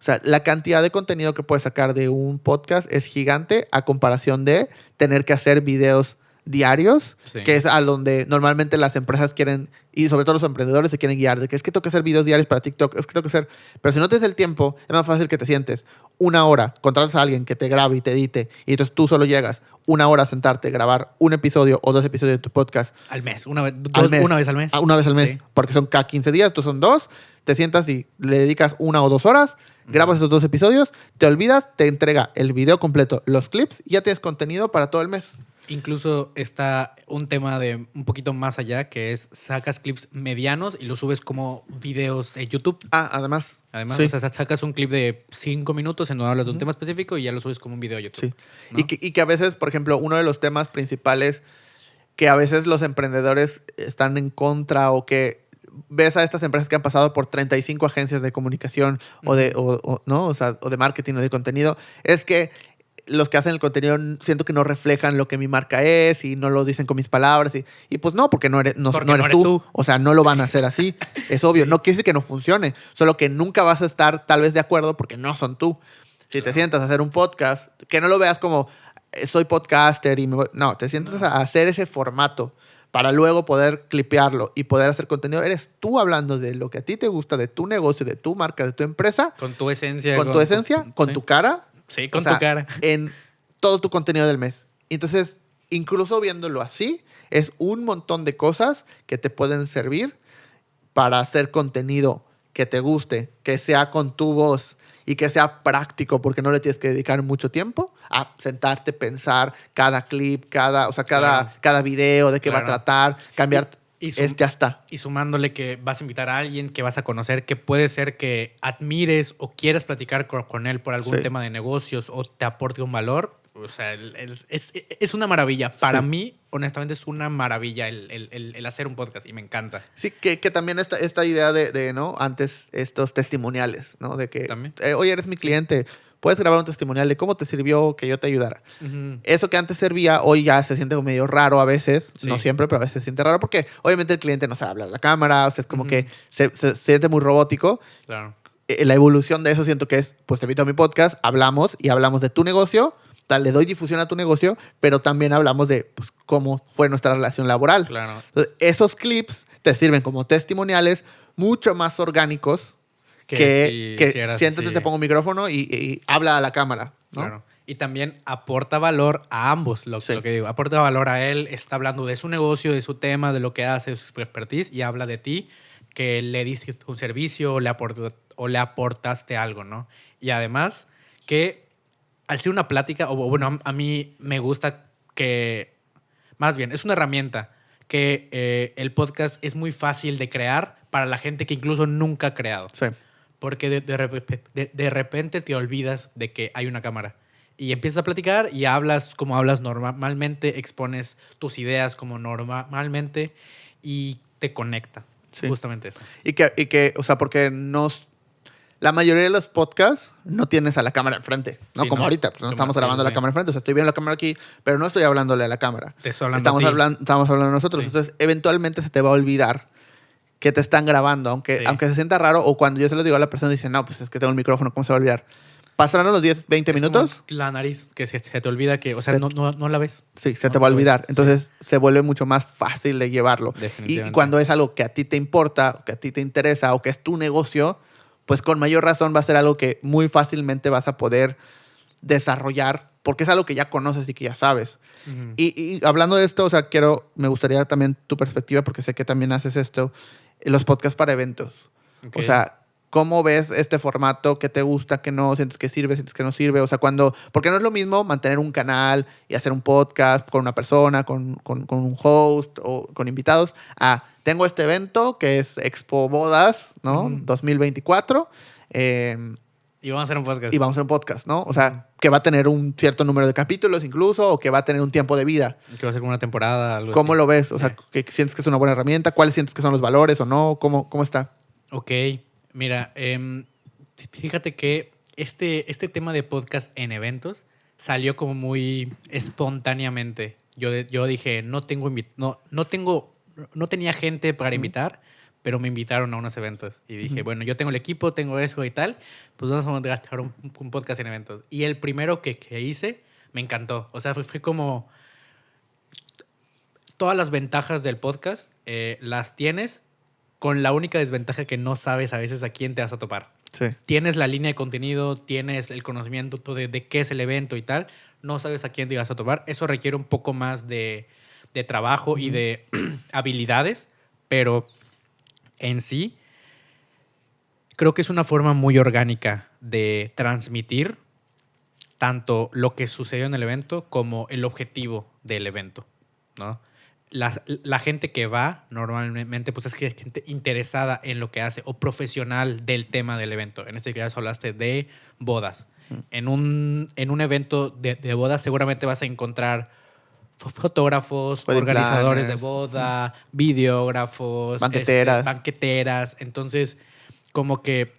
O sea, la cantidad de contenido que puedes sacar de un podcast es gigante a comparación de tener que hacer videos diarios, Sí. que es a donde normalmente las empresas quieren, y sobre todo los emprendedores se quieren guiar, de que es que tengo que hacer videos diarios para TikTok, es que tengo que hacer... Pero si no tienes el tiempo, es más fácil que te sientes 1 hora, contratas a alguien que te grabe y te edite, y entonces tú solo llegas 1 hora a sentarte, grabar un episodio o 2 episodios de tu podcast. Al mes. Una vez Al mes. Una vez al mes. Una vez al mes, Sí. porque son cada 15 días, tú son 2, te sientas y le dedicas 1 o 2 horas, grabas esos 2 episodios, te olvidas, te entrega el video completo, los clips, y ya tienes contenido para todo el mes. Incluso está un tema de un poquito más allá, que es sacas clips medianos y los subes como videos en YouTube. Además. Además, sí. o sea, sacas un clip de 5 minutos en donde hablas de un tema específico y ya lo subes como un video a YouTube. Sí. ¿no? Y que a veces, por ejemplo, uno de los temas principales que a veces los emprendedores están en contra o que ves a estas empresas que han pasado por 35 agencias de comunicación o de, ¿no? O sea, o de marketing o de contenido, es que los que hacen el contenido siento que no reflejan lo que mi marca es y no lo dicen con mis palabras. Y pues no, porque no eres, no eres tú. O sea, no lo van a hacer así. Es obvio. Sí. No quiere decir que no funcione. Solo que nunca vas a estar tal vez de acuerdo porque no son tú. Si te sientas a hacer un podcast, que no lo veas como soy podcaster y no, te sientas a hacer ese formato para luego poder clipearlo y poder hacer contenido. Eres tú hablando de lo que a ti te gusta, de tu negocio, de tu marca, de tu empresa. Con tu esencia. Con tu esencia, con sí. tu cara. Sí, con tu cara. En todo tu contenido del mes. Entonces, incluso viéndolo así, es un montón de cosas que te pueden servir para hacer contenido que te guste, que sea con tu voz y que sea práctico, porque no le tienes que dedicar mucho tiempo a sentarte, pensar cada clip, cada video, de qué va a tratar, cambiar. Ya está. Y sumándole que vas a invitar a alguien que vas a conocer, que puede ser que admires o quieras platicar con él por algún tema de negocios o te aporte un valor. O sea, es una maravilla. Para mí, honestamente, es una maravilla el hacer un podcast y me encanta. Sí, que también esta idea de, ¿no? Antes estos testimoniales, ¿no? De que, oye, eres mi cliente, puedes grabar un testimonial de cómo te sirvió que yo te ayudara. Eso que antes servía, hoy ya se siente medio raro a veces, no siempre, pero a veces se siente raro porque obviamente el cliente no sabe hablar a la cámara, o sea, es como que se siente muy robótico. Claro. La evolución de eso siento que es, pues te invito a mi podcast, hablamos de tu negocio, le doy difusión a tu negocio, pero también hablamos de pues, cómo fue nuestra relación laboral. Claro. Entonces, esos clips te sirven como testimoniales mucho más orgánicos que siéntate, te pongo un micrófono y habla a la cámara, ¿no? Claro. Y también aporta valor a ambos, lo que digo. Aporta valor a él, está hablando de su negocio, de su tema, de lo que hace, de su expertise, y habla de ti, que le diste un servicio o le aportaste algo, ¿no? Y además que al ser una plática, o bueno, a mí me gusta que, más bien, es una herramienta que el podcast es muy fácil de crear para la gente que incluso nunca ha creado. Sí. Porque de repente te olvidas de que hay una cámara. Y empiezas a platicar y hablas como hablas normalmente, expones tus ideas como normalmente y te conecta. Sí. Justamente eso. Y que, o sea, porque la mayoría de los podcasts no tienes a la cámara enfrente, ¿no? Como ahorita, pues no estamos grabando la cámara enfrente. O sea, estoy viendo la cámara aquí, pero no estoy hablándole a la cámara. Te estoy hablando estamos hablando nosotros. Sí. Entonces, eventualmente se te va a olvidar que te están grabando, aunque se sienta raro, o cuando yo se lo digo a la persona, dice, no, pues es que tengo el micrófono, ¿cómo se va a olvidar? Pasarán los 10, 20 minutos. La nariz, que se te olvida que, o sea, no la ves. Sí, se te va a olvidar. Entonces, se vuelve mucho más fácil de llevarlo. Y cuando es algo que a ti te importa, que a ti te interesa, o que es tu negocio, pues con mayor razón va a ser algo que muy fácilmente vas a poder desarrollar, porque es algo que ya conoces y que ya sabes. Y hablando de esto, o sea, me gustaría también tu perspectiva, porque sé que también haces esto, los podcasts para eventos. O sea, ¿cómo ves este formato? ¿Qué te gusta? ¿Qué no? ¿Sientes que sirve? ¿Sientes que no sirve? O sea, porque no es lo mismo mantener un canal y hacer un podcast con una persona, con un host o con invitados, tengo este evento que es Expo Bodas, ¿no? 2024. Y vamos a hacer un podcast. Y vamos a hacer un podcast, ¿no? O sea, que va a tener un cierto número de capítulos incluso, o que va a tener un tiempo de vida. Que va a ser como una temporada, algo ¿Cómo así. lo ves? O sea, ¿que sientes que es una buena herramienta? ¿Cuáles sientes que son los valores o no? ¿Cómo está? Ok, mira, fíjate que este tema de podcast en eventos salió como muy espontáneamente. Yo dije, no tenía gente para invitar, pero me invitaron a unos eventos. Y dije, bueno, yo tengo el equipo, tengo eso y tal, pues vamos a grabar un podcast en eventos. Y el primero que hice me encantó. O sea, fue como todas las ventajas del podcast las tienes, con la única desventaja que no sabes a veces a quién te vas a topar. Sí. Tienes la línea de contenido, tienes el conocimiento de qué es el evento y tal, no sabes a quién te vas a topar. Eso requiere un poco más de trabajo y de habilidades, pero en sí creo que es una forma muy orgánica de transmitir tanto lo que sucedió en el evento como el objetivo del evento, ¿no? La gente que va normalmente pues es gente interesada en lo que hace o profesional del tema del evento. En este caso hablaste de bodas. En un evento de bodas seguramente vas a encontrar fotógrafos, Wedding organizadores planners. de boda, videógrafos, Banqueteras. banqueteras. Entonces, como que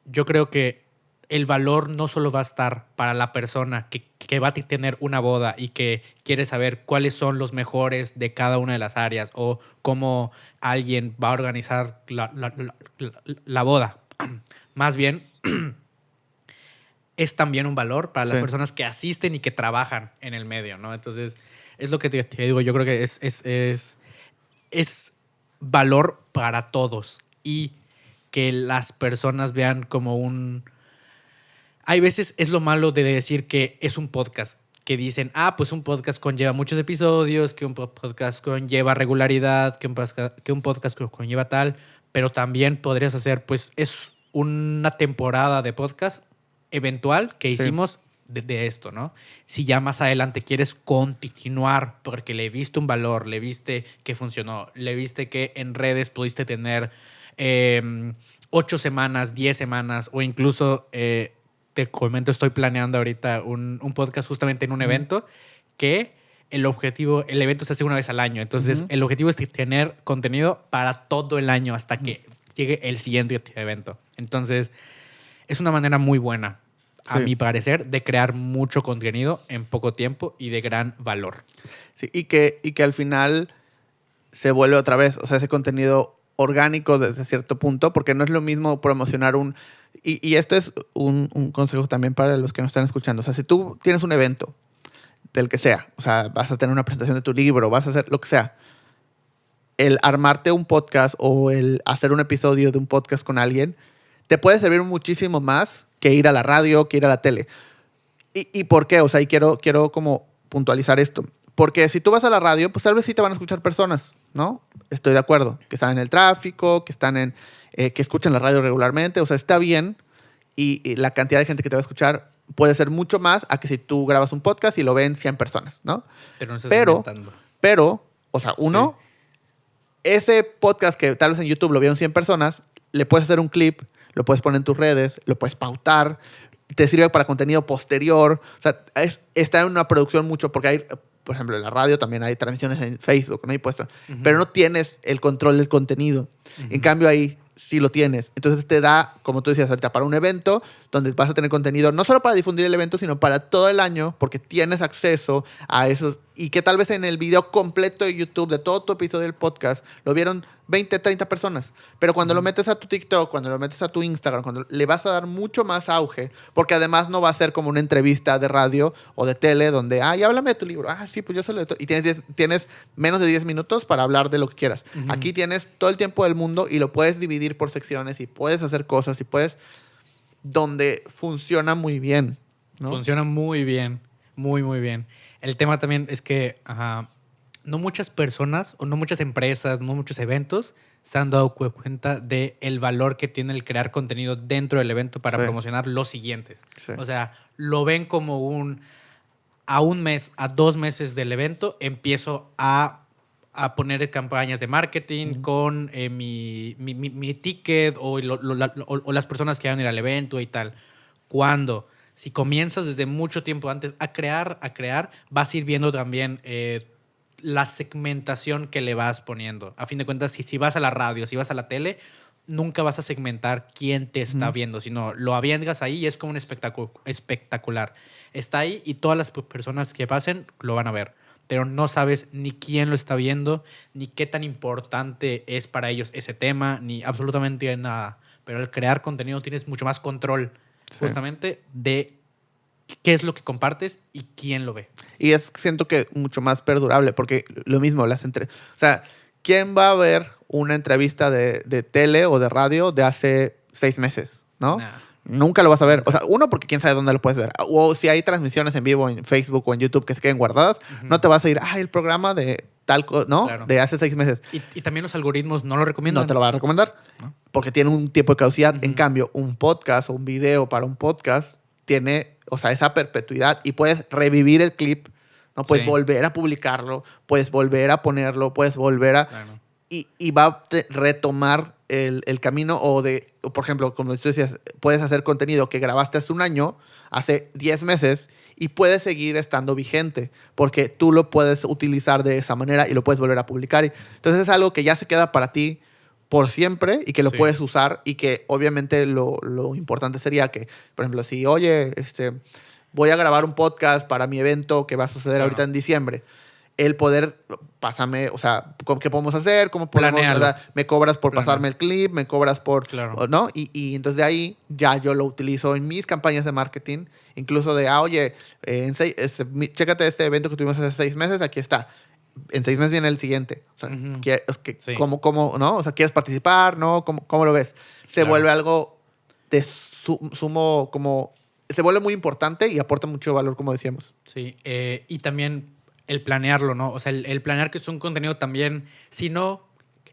yo creo que el valor no solo va a estar para la persona que va a tener una boda y que quiere saber cuáles son los mejores de cada una de las áreas o cómo alguien va a organizar la boda. Más bien, es también un valor para las Sí. personas que asisten y que trabajan en el medio, ¿no? Entonces, es lo que te digo. Yo creo que es valor para todos y que las personas vean como un... Hay veces es lo malo de decir que es un podcast, que dicen, pues un podcast conlleva muchos episodios, que un podcast conlleva regularidad, que un podcast conlleva tal, pero también podrías hacer, pues es una temporada de podcast eventual que Sí. hicimos de esto, ¿no? Si ya más adelante quieres continuar porque le viste un valor, le viste que funcionó, le viste que en redes pudiste tener 8 semanas, 10 semanas o incluso... te comento, estoy planeando ahorita un podcast justamente en un evento que el evento se hace una vez al año. Entonces, el objetivo es tener contenido para todo el año hasta que llegue el siguiente evento. Entonces, es una manera muy buena, a Sí. mi parecer, de crear mucho contenido en poco tiempo y de gran valor. Sí, y que al final se vuelve otra vez, o sea, ese contenido orgánico desde cierto punto, porque no es lo mismo promocionar un... Y este es un consejo también para los que nos están escuchando. O sea, si tú tienes un evento, del que sea, o sea, vas a tener una presentación de tu libro, vas a hacer lo que sea, el armarte un podcast o el hacer un episodio de un podcast con alguien, te puede servir muchísimo más que ir a la radio, que ir a la tele. ¿Y por qué? O sea, y quiero como puntualizar esto. Porque si tú vas a la radio, pues tal vez sí te van a escuchar personas, ¿no? Estoy de acuerdo. Que están en el tráfico, que están que escuchan la radio regularmente. O sea, está bien. Y la cantidad de gente que te va a escuchar puede ser mucho más a que si tú grabas un podcast y lo ven 100 personas, ¿no? Pero no estás Pero, inventando. o sea, ese podcast que tal vez en YouTube lo vieron 100 personas, le puedes hacer un clip, lo puedes poner en tus redes, lo puedes pautar, te sirve para contenido posterior. O sea, está en una producción mucho, porque hay, por ejemplo, en la radio también hay transmisiones en Facebook, ¿no? Pero no tienes el control del contenido. En cambio, ahí sí lo tienes. Entonces te da, como tú decías ahorita, para un evento donde vas a tener contenido no solo para difundir el evento, sino para todo el año, porque tienes acceso a esos. Y que tal vez en el video completo de YouTube de todo tu episodio del podcast lo vieron 20, 30 personas. Pero cuando lo metes a tu TikTok, cuando lo metes a tu Instagram, cuando le vas a dar mucho más auge, porque además no va a ser como una entrevista de radio o de tele donde, y háblame de tu libro. Sí, pues yo se lo... Y tienes menos de 10 minutos para hablar de lo que quieras. Aquí tienes todo el tiempo del mundo y lo puedes dividir por secciones y puedes hacer cosas y puedes... Donde funciona muy bien, ¿no? Funciona muy bien. Muy, muy bien. El tema también es que no muchas personas o no muchas empresas, no muchos eventos se han dado cuenta del valor que tiene el crear contenido dentro del evento para promocionar los siguientes. Sí. O sea, lo ven como a un mes, a 2 meses del evento, empiezo a poner campañas de marketing con mi ticket o las personas que van a ir al evento y tal. Cuando... Si comienzas desde mucho tiempo antes a crear, vas a ir viendo también la segmentación que le vas poniendo. A fin de cuentas, si vas a la radio, si vas a la tele, nunca vas a segmentar quién te está viendo, sino lo avientas ahí y es como un espectacular. Está ahí y todas las personas que pasen lo van a ver. Pero no sabes ni quién lo está viendo, ni qué tan importante es para ellos ese tema, ni absolutamente nada. Pero al crear contenido tienes mucho más control justamente de qué es lo que compartes y quién lo ve. Y siento que mucho más perdurable, porque lo mismo, o sea, ¿quién va a ver una entrevista de tele o de radio de hace 6 meses, no? Nah. Nunca lo vas a ver. O sea, porque quién sabe dónde lo puedes ver. O si hay transmisiones en vivo en Facebook o en YouTube que se queden guardadas, no te vas a ir, el programa de tal cosa, ¿no? Claro. De hace 6 meses. Y también los algoritmos no lo recomiendan. No te lo va a recomendar, ¿no? Porque tiene un tiempo de caducidad. En cambio, un podcast o un video para un podcast tiene, o sea, esa perpetuidad y puedes revivir el clip, ¿no? Puedes volver a publicarlo, puedes volver a ponerlo, puedes volver a... Claro. Y va a retomar el camino o por ejemplo, como tú decías, puedes hacer contenido que grabaste hace un año, hace 10 meses, y puede seguir estando vigente porque tú lo puedes utilizar de esa manera y lo puedes volver a publicar. Entonces es algo que ya se queda para ti por siempre y que lo Sí. puedes usar y que obviamente lo importante sería que, por ejemplo, si, oye, voy a grabar un podcast para mi evento que va a suceder Claro. ahorita en diciembre, el poder, pásame, o sea, ¿qué podemos hacer? ¿Cómo podemos? Planéalo. O sea, me cobras por Planéalo. pasarme el clip, me cobras por, Claro. ¿no? Y entonces de ahí ya yo lo utilizo en mis campañas de marketing, incluso de, oye, chécate este evento que tuvimos hace 6 meses, aquí está. En 6 meses viene el siguiente. O sea, Ujú. Sí. ¿cómo, no? O sea, ¿quieres participar? ¿No? ¿Cómo lo ves? Se Claro. vuelve algo de sumo, como... Se vuelve muy importante y aporta mucho valor, como decíamos. Sí, y también el planearlo, ¿no? O sea, el planear que es un contenido también, si no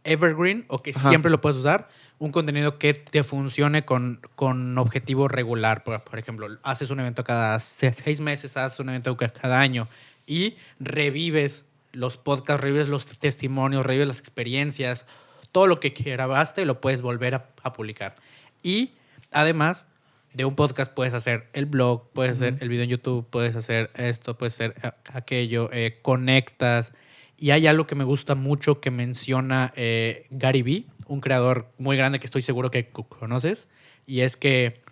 evergreen o que Ajá. siempre lo puedes usar, un contenido que te funcione con objetivo regular. Por ejemplo, haces un evento cada 6 meses, haces un evento cada año y revives los podcasts, revives los testimonios, revives las experiencias, todo lo que grabaste lo puedes volver a publicar. Y además de un podcast puedes hacer el blog, puedes hacer el video en YouTube, puedes hacer esto, puedes hacer aquello, conectas. Y hay algo que me gusta mucho que menciona Gary Vee, un creador muy grande que estoy seguro que conoces, y es que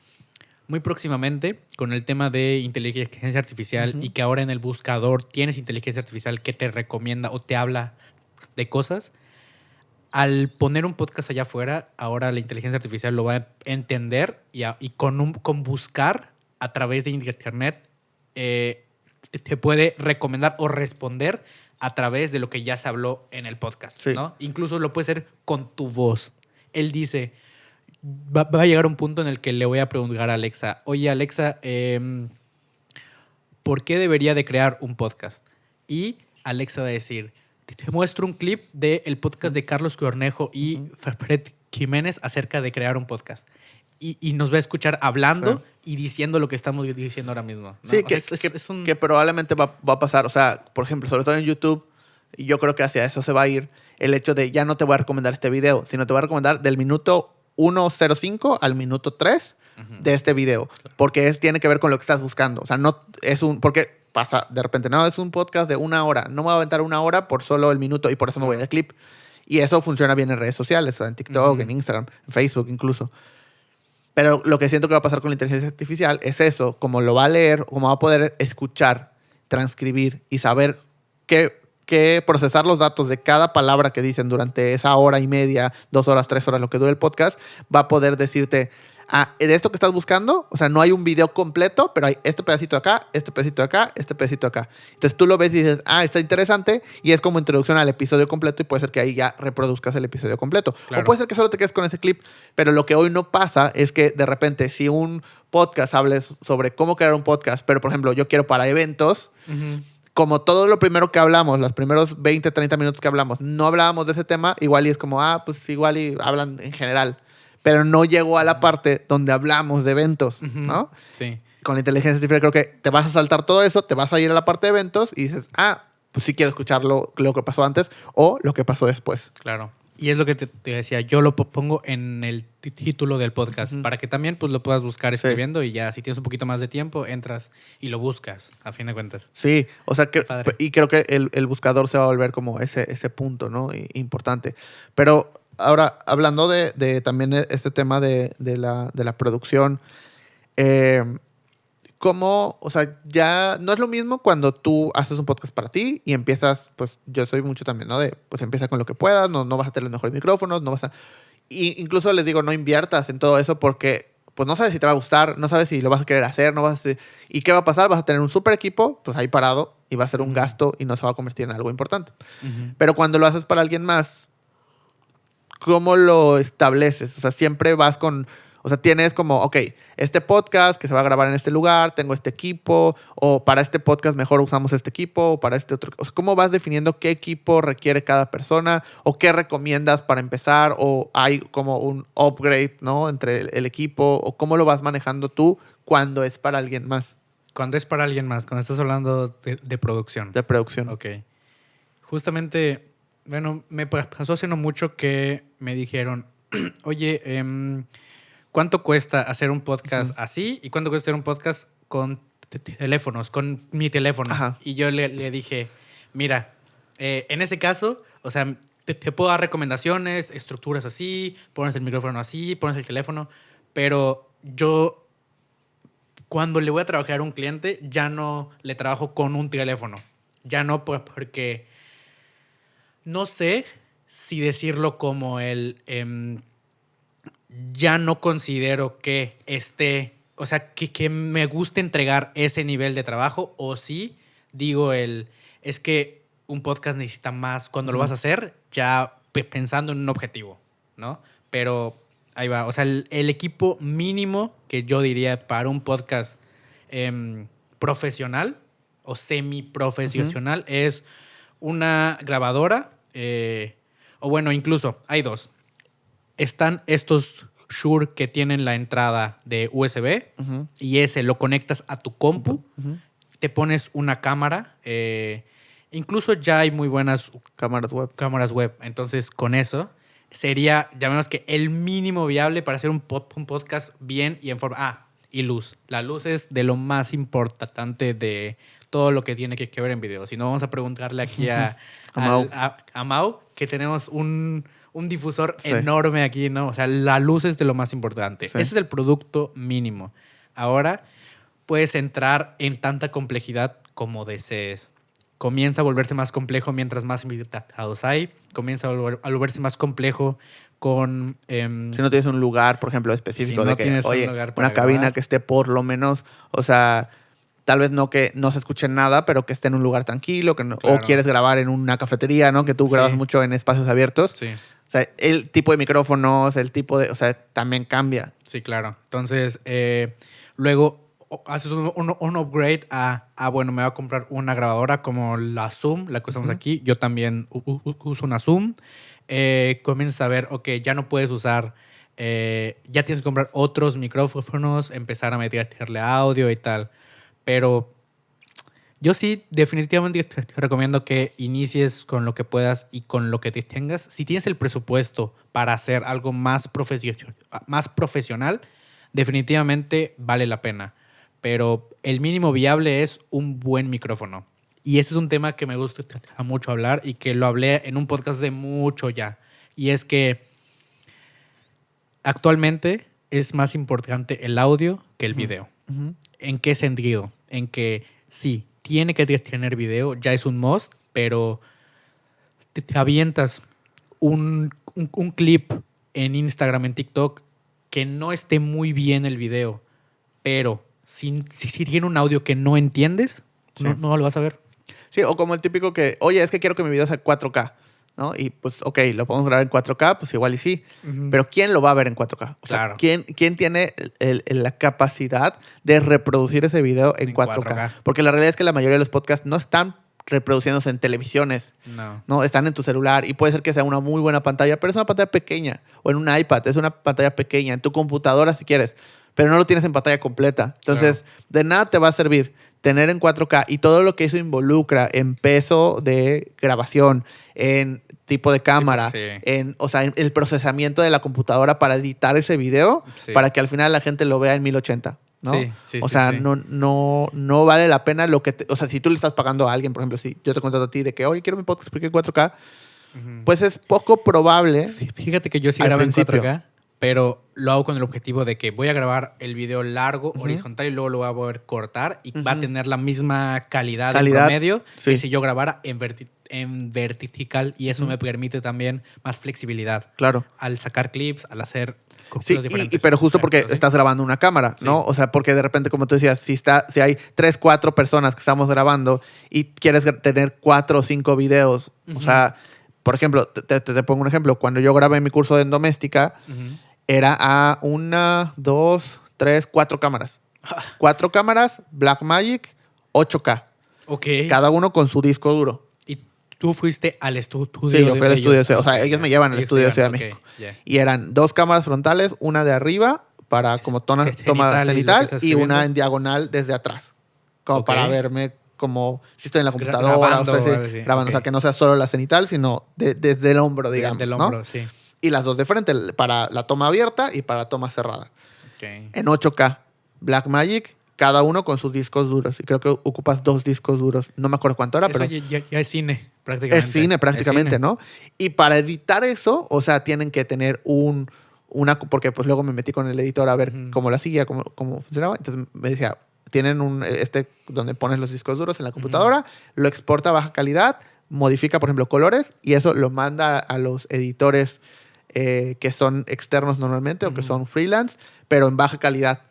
muy próximamente, con el tema de inteligencia artificial y que ahora en el buscador tienes inteligencia artificial que te recomienda o te habla de cosas, al poner un podcast allá afuera, ahora la inteligencia artificial lo va a entender y con buscar a través de internet te puede recomendar o responder a través de lo que ya se habló en el podcast, Sí. ¿no? Incluso lo puede hacer con tu voz. Él dice, va a llegar un punto en el que le voy a preguntar a Alexa, oye Alexa, ¿por qué debería de crear un podcast? Y Alexa va a decir, te muestro un clip del podcast de Carlos Cornejo y Fred Jiménez acerca de crear un podcast. Y nos va a escuchar hablando y diciendo lo que estamos diciendo ahora mismo, ¿no? Sí, O sea, es un... que probablemente va a pasar. O sea, por ejemplo, sobre todo en YouTube, y yo creo que hacia eso se va a ir el hecho de ya no te voy a recomendar este video, sino te voy a recomendar del minuto 1:05 al minuto 3 de este video. Porque tiene que ver con lo que estás buscando. O sea, no es un... Porque pasa de repente, no, es un podcast de 1 hora. No me voy a aventar 1 hora por solo el minuto y por eso me voy al clip. Y eso funciona bien en redes sociales, o sea, en TikTok, en Instagram, en Facebook incluso. Pero lo que siento que va a pasar con la inteligencia artificial es eso, como lo va a leer, como va a poder escuchar, transcribir y saber qué procesar los datos de cada palabra que dicen durante esa hora y media, 2 horas, 3 horas, lo que dure el podcast, va a poder decirte, de esto que estás buscando, o sea, no hay un video completo, pero hay este pedacito de acá, este pedacito de acá, este pedacito de acá. Entonces tú lo ves y dices, está interesante, y es como introducción al episodio completo y puede ser que ahí ya reproduzcas el episodio completo. Claro. O puede ser que solo te quedes con ese clip, pero lo que hoy no pasa es que de repente si un podcast hables sobre cómo crear un podcast, pero por ejemplo yo quiero para eventos, como todo lo primero que hablamos, los primeros 20, 30 minutos que hablamos, no hablábamos de ese tema, igual y es como, pues igual y hablan en general. Pero no llegó a la parte donde hablamos de eventos, ¿no? Sí. Con la inteligencia artificial creo que te vas a saltar todo eso, te vas a ir a la parte de eventos y dices, pues sí quiero escuchar lo que pasó antes o lo que pasó después. Claro. Y es lo que te decía, yo lo pongo en el título del podcast para que también pues, lo puedas buscar escribiendo y ya si tienes un poquito más de tiempo, entras y lo buscas, a fin de cuentas. Sí, o sea, Padre. y creo que el buscador se va a volver como ese punto, ¿no? Importante. Pero ahora, hablando de también este tema de la producción, ¿cómo, o sea, ya no es lo mismo cuando tú haces un podcast para ti y empiezas, pues yo soy mucho también, ¿no? Pues empieza con lo que puedas, no vas a tener los mejores micrófonos, no vas a... incluso les digo, no inviertas en todo eso porque pues no sabes si te va a gustar, no sabes si lo vas a querer hacer, no vas a hacer... ¿Y qué va a pasar? Vas a tener un super equipo, pues ahí parado, y va a ser un gasto y no se va a convertir en algo importante. Pero cuando lo haces para alguien más, ¿cómo lo estableces? O sea, siempre vas con... O sea, tienes como, ok, este podcast que se va a grabar en este lugar, tengo este equipo, o para este podcast mejor usamos este equipo, o para este otro... O sea, ¿cómo vas definiendo qué equipo requiere cada persona? ¿O qué recomiendas para empezar? ¿O hay como un upgrade, ¿no? Entre el equipo? ¿O cómo lo vas manejando tú cuando es para alguien más? Cuando es para alguien más, cuando estás hablando de producción. De producción. Ok. Justamente, bueno, me pasó hace no mucho que me dijeron, oye, ¿cuánto cuesta hacer un podcast así? ¿Y cuánto cuesta hacer un podcast con teléfonos, con mi teléfono. Ajá. Y yo le dije, mira, en ese caso, o sea, te puedo dar recomendaciones, estructuras así, pones el micrófono así, pones el teléfono, pero yo cuando le voy a trabajar a un cliente ya no le trabajo con un teléfono. Ya no porque no sé si decirlo como ya no considero que o sea, que me guste entregar ese nivel de trabajo, o sí digo es que un podcast necesita más cuando lo vas a hacer, ya pensando en un objetivo, ¿no? Pero ahí va, o sea, el equipo mínimo que yo diría para un podcast profesional o semiprofesional es una grabadora, o bueno, incluso hay dos. Están estos Shure que tienen la entrada de USB y ese lo conectas a tu compu, te pones una cámara, incluso ya hay muy buenas cámaras web. Entonces, con eso sería, llamemos que el mínimo viable para hacer un podcast bien y en forma. Y luz. La luz es de lo más importante de todo lo que tiene que ver en video. Si no, vamos a preguntarle aquí a Mau, que tenemos un difusor enorme aquí, ¿no? O sea, la luz es de lo más importante. Sí. Ese es el producto mínimo. Ahora puedes entrar en tanta complejidad como desees. Comienza a volverse más complejo mientras más invitados hay. Comienza a volverse más complejo con... si no tienes un lugar, por ejemplo, específico si no de que, tienes un oye, lugar para una cabina grabar, que esté por lo menos, o sea, tal vez no que no se escuche nada, pero que esté en un lugar tranquilo, que no, Claro. o quieres grabar en una cafetería, ¿no? Que tú grabas Sí. mucho en espacios abiertos. Sí. O sea, el tipo de micrófonos, el tipo de... O sea, también cambia. Sí, claro. Entonces, luego haces un upgrade bueno, me voy a comprar una grabadora como la Zoom, la que usamos aquí. Yo también uso una Zoom. Comienzas a ver, ok, ya no puedes usar, ya tienes que comprar otros micrófonos, empezar a meterle audio y tal. Pero yo sí definitivamente te recomiendo que inicies con lo que puedas y con lo que te tengas. Si tienes el presupuesto para hacer algo más profesional, definitivamente vale la pena. Pero el mínimo viable es un buen micrófono. Y ese es un tema que me gusta mucho hablar y que lo hablé en un podcast de mucho ya. Y es que actualmente es más importante el audio que el video. ¿En qué sentido? En que sí, tiene que tener video, ya es un must, pero te avientas un clip en Instagram, en TikTok, que no esté muy bien el video, pero si tiene un audio que no entiendes, no lo vas a ver. Sí, o como el típico que, oye, es que quiero que mi video sea 4K, ¿no? Y pues, ok, lo podemos grabar en 4K, pues igual y sí. Pero ¿quién lo va a ver en 4K? O sea, Claro. ¿quién tiene la capacidad de reproducir ese video en 4K? Porque la realidad es que la mayoría de los podcasts no están reproduciéndose en televisiones. No, están en tu celular y puede ser que sea una muy buena pantalla, pero es una pantalla pequeña. O en un iPad, es una pantalla pequeña. En tu computadora si quieres, pero no lo tienes en pantalla completa. Entonces, de nada te va a servir tener en 4K y todo lo que eso involucra en peso de grabación, en tipo de cámara, en el procesamiento de la computadora para editar ese video, para que al final la gente lo vea en 1080. ¿no? O sea, no vale la pena lo que... o sea, si tú le estás pagando a alguien, por ejemplo, si yo te contrato a ti de que, oye, quiero mi podcast porque 4K, pues es poco probable. Fíjate que yo sí grabo en 4K, pero lo hago con el objetivo de que voy a grabar el video largo, horizontal, y luego lo voy a poder cortar y va a tener la misma calidad en promedio que si yo grabara en vertical, y eso me permite también más flexibilidad. Claro. Al sacar clips, al hacer cosas diferentes. Pero justo porque estás grabando una cámara, ¿no? O sea, porque de repente, como tú decías, si hay 3, 4 personas que estamos grabando y quieres tener 4 o 5 videos, o sea, por ejemplo, te pongo un ejemplo. Cuando yo grabé mi curso de doméstica, era a 1, 2, 3, 4 cámaras. 4 cámaras, Blackmagic, 8K. Ok. Cada uno con su disco duro. ¿Y tú fuiste al estudio? Sí, yo fui al estudio. O sea, ellos me llevan al estudio de Ciudad de México. Y eran 2 cámaras frontales, una de arriba para como toma cenital y una en diagonal desde atrás. Como para verme como si estoy en la computadora grabando, o grabando. O sea, que no sea solo la cenital, sino desde el hombro, digamos. Desde el hombro, sí. Y las dos de frente, para la toma abierta y para la toma cerrada. En 8K, Blackmagic, cada uno con sus discos duros. Y creo que ocupas 2 discos duros. No me acuerdo cuánto era, Eso pero ya es cine, prácticamente. es cine prácticamente, Es cine. ¿no? Y para editar eso, o sea, tienen que tener porque pues luego me metí con el editor a ver cómo lo hacía, cómo funcionaba. Entonces me decía, tienen donde pones los discos duros en la computadora, lo exporta a baja calidad, modifica, por ejemplo, colores y eso lo manda a los editores que son externos normalmente o que son freelance, pero en baja calidad.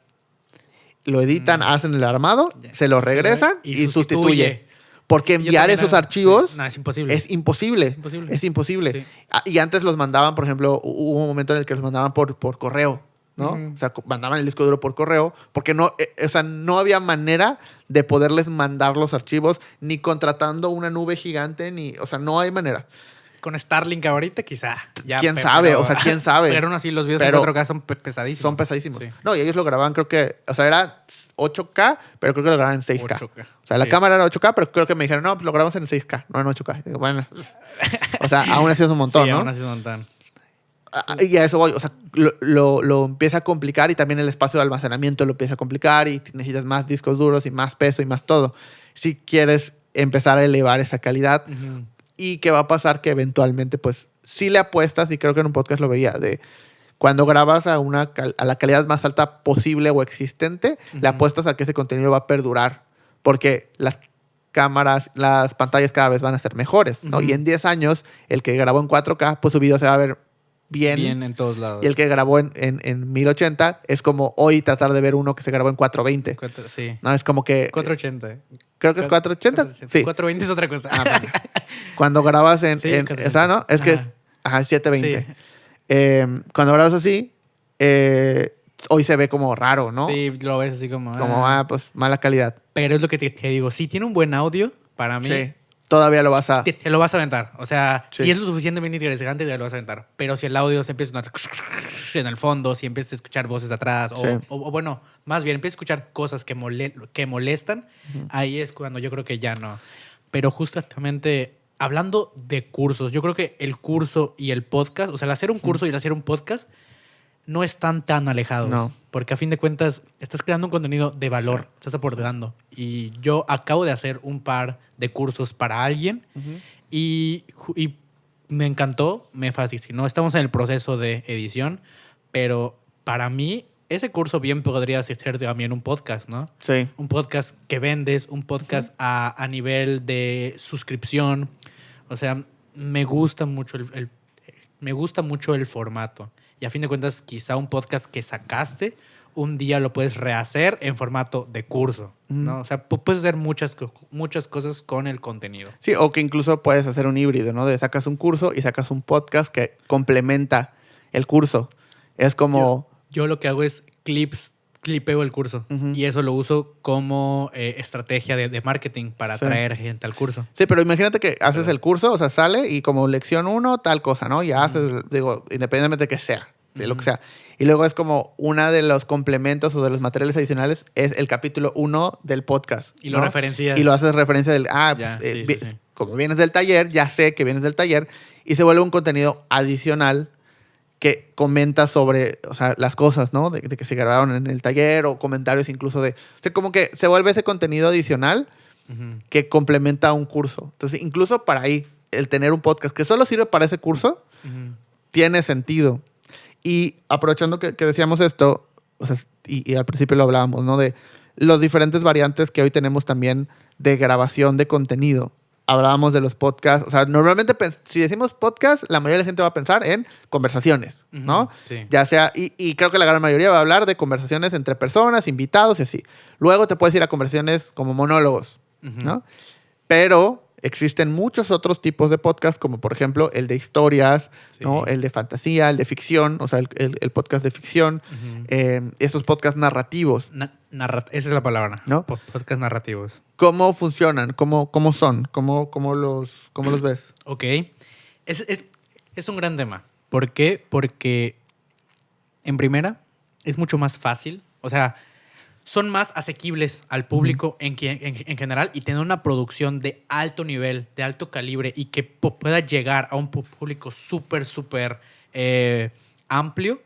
Lo editan, hacen el armado, se lo regresan y sustituye. Porque enviar esos archivos sí. No, es imposible. es imposible. Es imposible. Sí. Y antes los mandaban, por ejemplo, hubo un momento en el que los mandaban por correo, ¿no? O sea, mandaban el disco duro por correo porque no había manera de poderles mandar los archivos ni contratando una nube gigante, o sea, no hay manera. Con Starlink ahorita quizá. ¿Quién sabe? O sea, ¿quién sabe? Pero aún así los videos Pero en 4K son pesadísimos. Son pesadísimos. Sí. No, y ellos lo grababan, creo que, o sea, era 8K, pero creo que lo grababan en 6K. 8K. O sea, la Sí. cámara era 8K, pero creo que me dijeron, no, pues lo grabamos en 6K, no en 8K. Digo, bueno, o sea, aún así es un montón, Sí, ¿no? aún así es un montón. Y a eso voy, o sea, lo empieza a complicar y también el espacio de almacenamiento lo empieza a complicar y necesitas más discos duros y más peso y más todo. Si quieres empezar a elevar esa calidad. ¿Y qué va a pasar? Que eventualmente, pues, sí le apuestas, y creo que en un podcast lo veía, de cuando grabas a la calidad más alta posible o existente, le apuestas a que ese contenido va a perdurar. Porque las cámaras, las pantallas cada vez van a ser mejores, ¿no? Y en 10 años, el que grabó en 4K, pues su video se va a ver bien en todos lados. y el que grabó en 1080 es como hoy tratar de ver uno que se grabó en 420. Sí. No, es como que... 480. Creo que es 480. Sí. 420 es otra cosa. Bueno. Cuando grabas Sí, o 420. sea, ¿no? Es que es 720. Cuando grabas así, hoy se ve como raro, ¿no? Sí, lo ves así como... Como, pues, mala calidad. Pero es lo que te digo. Si tiene un buen audio, para mí... Sí. Todavía lo vas a... Te lo vas a aventar. O sea, Sí. si es lo suficientemente interesante, te lo vas a aventar. Pero si el audio se empieza a sonar en el fondo, si empiezas a escuchar voces atrás, Sí. o bueno, más bien empiezas a escuchar cosas que molestan, ahí es cuando yo creo que ya no. Pero justamente, hablando de cursos, yo creo que el curso y el podcast, o sea, el hacer un curso y el hacer un podcast, no están tan alejados. No. Porque a fin de cuentas, estás creando un contenido de valor, estás aportando. Y yo acabo de hacer un par de cursos para alguien y me encantó, me fascinó. Estamos en el proceso de edición, pero para mí ese curso bien podría ser también un podcast, ¿no? Sí. Un podcast que vendes, un podcast a nivel de suscripción. O sea, me gusta mucho me gusta mucho el formato. Y a fin de cuentas, quizá un podcast que sacaste, un día lo puedes rehacer en formato de curso, ¿no? O sea, puedes hacer muchas cosas con el contenido. Sí, o que incluso puedes hacer un híbrido, ¿no? De sacas un curso y sacas un podcast que complementa el curso. Es como... Yo lo que hago es clipeo el curso. Y eso lo uso como estrategia de marketing para atraer gente al curso. Sí, pero imagínate que haces el curso, o sea, sale y como lección 1, tal cosa, ¿no? Y haces, digo, independientemente de que sea, de lo que sea. Y luego es como una de los complementos o de los materiales adicionales es el capítulo 1 del podcast. Y lo ¿no? referencias. Y lo haces referencia del, Ya, pues, sí. como vienes del taller, ya sé que vienes del taller, y se vuelve un contenido adicional que comenta sobre, o sea, las cosas, ¿no? De que se grabaron en el taller o comentarios incluso de... O sea, como que se vuelve ese contenido adicional que complementa un curso. Entonces, incluso para ahí, el tener un podcast que solo sirve para ese curso, tiene sentido. Y aprovechando que decíamos esto, o sea, y al principio lo hablábamos, ¿no? De los diferentes variantes que hoy tenemos también de grabación de contenido. Hablábamos de los podcasts. O sea, normalmente si decimos podcast, la mayoría de la gente va a pensar en conversaciones, ¿no? Sí. Ya sea, y creo que la gran mayoría va a hablar de conversaciones entre personas, invitados y así. Luego te puedes ir a conversaciones como monólogos, ¿no? Pero existen muchos otros tipos de podcast, como por ejemplo el de historias, Sí. ¿no? El de fantasía, el de ficción, o sea, el podcast de ficción, estos podcasts narrativos. Esa es la palabra, ¿No? Podcast narrativos. ¿Cómo funcionan? ¿Cómo son? ¿Cómo los ves? Ok. Es un gran tema. ¿Por qué? Porque en primera es mucho más fácil. O sea, son más asequibles al público en general y tener una producción de alto nivel, de alto calibre y que pueda llegar a un público súper amplio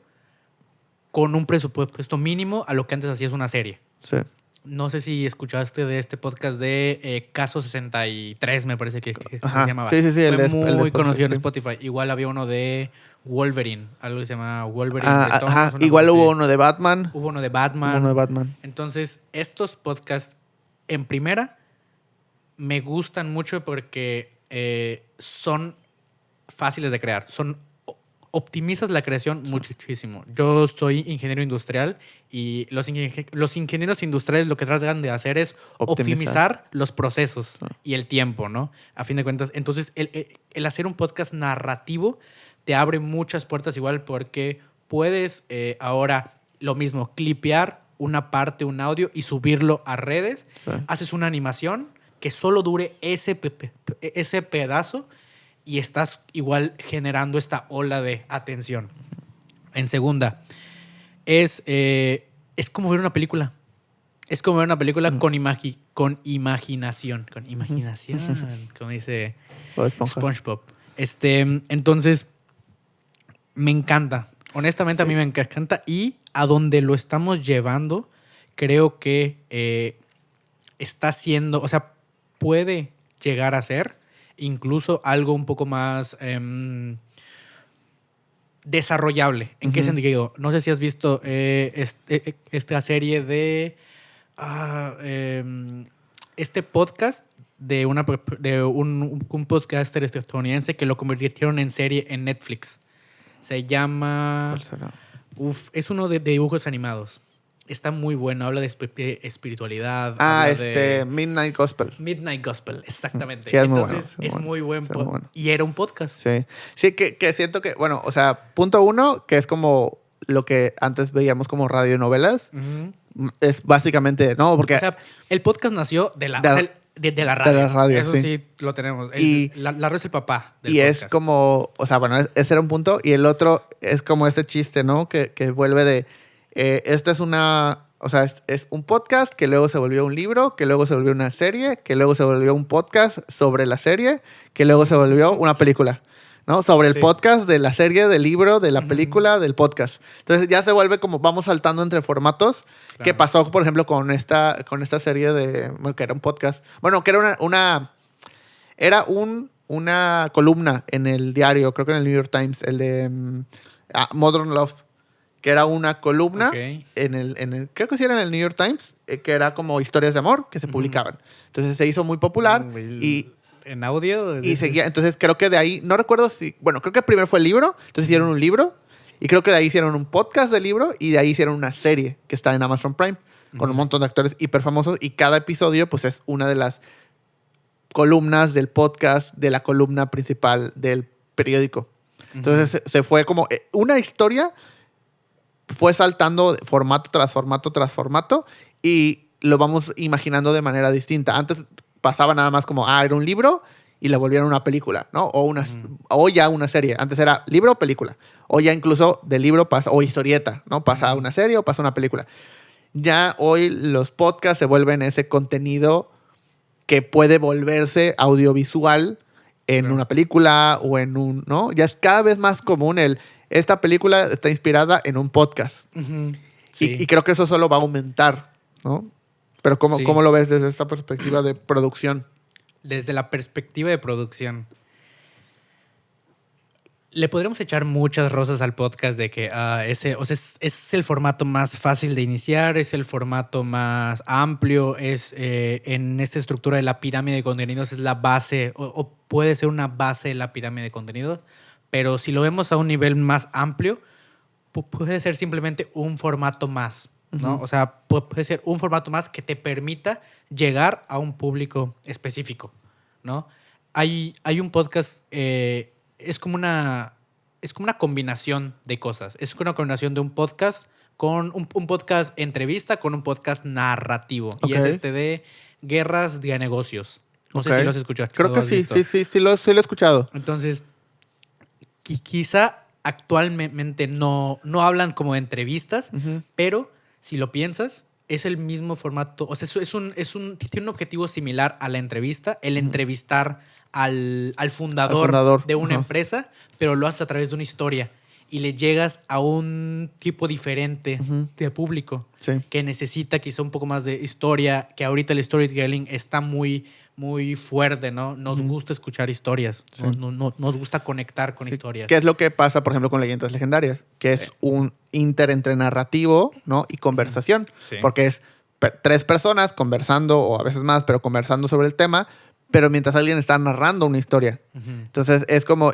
con un presupuesto mínimo a lo que antes hacías una serie. Sí. no sé si escuchaste de este podcast de Caso 63, me parece que Ajá. se llamaba. Sí, Fue el de muy conocido en sí. Spotify. Igual había uno de Wolverine, algo que se llama Wolverine Ah, Returns, ajá. una Igual cosa hubo así. uno de Batman. Hubo uno de Hubo Batman. uno de Batman. Entonces, estos podcasts, en primera, me gustan mucho porque son fáciles de crear. Optimizas la creación muchísimo. Yo soy ingeniero industrial y los ingenieros industriales lo que tratan de hacer es optimizar los procesos y el tiempo, ¿no? A fin de cuentas. Entonces, el hacer un podcast narrativo te abre muchas puertas igual porque puedes ahora lo mismo, clipear una parte, un audio y subirlo a redes. Sí. Haces una animación que solo dure ese pedazo y estás igual generando esta ola de atención. En segunda, es como ver una película. Es como ver una película con imaginación. Con imaginación, como dice SpongeBob. Entonces, me encanta. Honestamente, a mí me encanta. Y a donde lo estamos llevando, creo que está siendo, o sea, puede llegar a ser incluso algo un poco más desarrollable. ¿En qué sentido? No sé si has visto esta serie de este podcast de un podcaster estadounidense que lo convirtieron en serie en Netflix. Se llama... ¿Cuál será? Es uno de dibujos animados. Está muy bueno. Habla de espiritualidad. Ah, habla de Midnight Gospel. Midnight Gospel, exactamente. Sí, es muy Entonces, bueno, es muy buen sí, muy bueno. Y era un podcast. Sí. Sí, que siento que, bueno, o sea, punto uno, que es como lo que antes veíamos como radionovelas. Es básicamente, ¿no? Porque... O sea, el podcast nació de la radio. De la radio, Eso sí lo tenemos. La radio es el papá del podcast. Es como, o sea, bueno, ese era un punto. Y el otro es como este chiste, ¿no? Que vuelve de, esta es una, o sea, es un podcast que luego se volvió un libro, que luego se volvió una serie, que luego se volvió un podcast sobre la serie, que luego se volvió una película, ¿no? Sobre el podcast de la serie, del libro, de la película, del podcast. Entonces ya se vuelve como vamos saltando entre formatos. Claro. Que pasó, por ejemplo, con esta serie de, bueno, que era un podcast. Bueno, que era una columna en el diario, creo que en el New York Times, el de Modern Love, que era una columna en el creo que sí era en el New York Times, que era como historias de amor que se publicaban. Entonces se hizo muy popular y... ¿En audio? Y seguía, entonces creo que de ahí, no recuerdo si, bueno, creo que primero fue el libro, entonces hicieron un libro, y creo que de ahí hicieron un podcast del libro, y de ahí hicieron una serie que está en Amazon Prime, con un montón de actores hiper famosos, y cada episodio pues es una de las columnas del podcast de la columna principal del periódico. Entonces se fue como, una historia fue saltando formato tras formato tras formato, y lo vamos imaginando de manera distinta. Antes pasaba nada más como, era un libro y la volvieron una película, ¿no? O ya una serie. Antes era libro o película. O ya incluso del libro pasa, o historieta, ¿no? Pasa una serie o pasa una película. Ya hoy los podcasts se vuelven ese contenido que puede volverse audiovisual en una película o en un, ¿no? Ya es cada vez más común esta película está inspirada en un podcast. Sí. Y creo que eso solo va a aumentar, ¿no? Pero ¿cómo lo ves desde esta perspectiva de producción? Desde la perspectiva de producción. Le podríamos echar muchas rosas al podcast de que es el formato más fácil de iniciar, es el formato más amplio, es en esta estructura de la pirámide de contenidos es la base o puede ser una base de la pirámide de contenidos, pero si lo vemos a un nivel más amplio, puede ser simplemente un formato más. ¿no? O sea, puede ser un formato más que te permita llegar a un público específico, ¿no? Hay un podcast, es como una combinación de cosas. Es una combinación de un podcast con un podcast entrevista con un podcast narrativo. Y es de Guerras de Negocios. No sé si lo has escuchado. Creo que sí lo he escuchado. Entonces, quizá actualmente no hablan como de entrevistas, pero si lo piensas, es el mismo formato. O sea, tiene un objetivo similar a la entrevista, el entrevistar al fundador de una empresa, pero lo haces a través de una historia. y le llegas a un tipo diferente de público que necesita quizá un poco más de historia, que ahorita el storytelling está muy, muy fuerte, ¿no? Nos gusta escuchar historias, nos gusta conectar con historias. ¿Qué es lo que pasa, por ejemplo, con Leyendas Legendarias? Que es un inter entre narrativo, ¿no? y conversación. Sí. Porque es 3 personas conversando, o a veces más, pero conversando sobre el tema, pero mientras alguien está narrando una historia. Entonces, es como,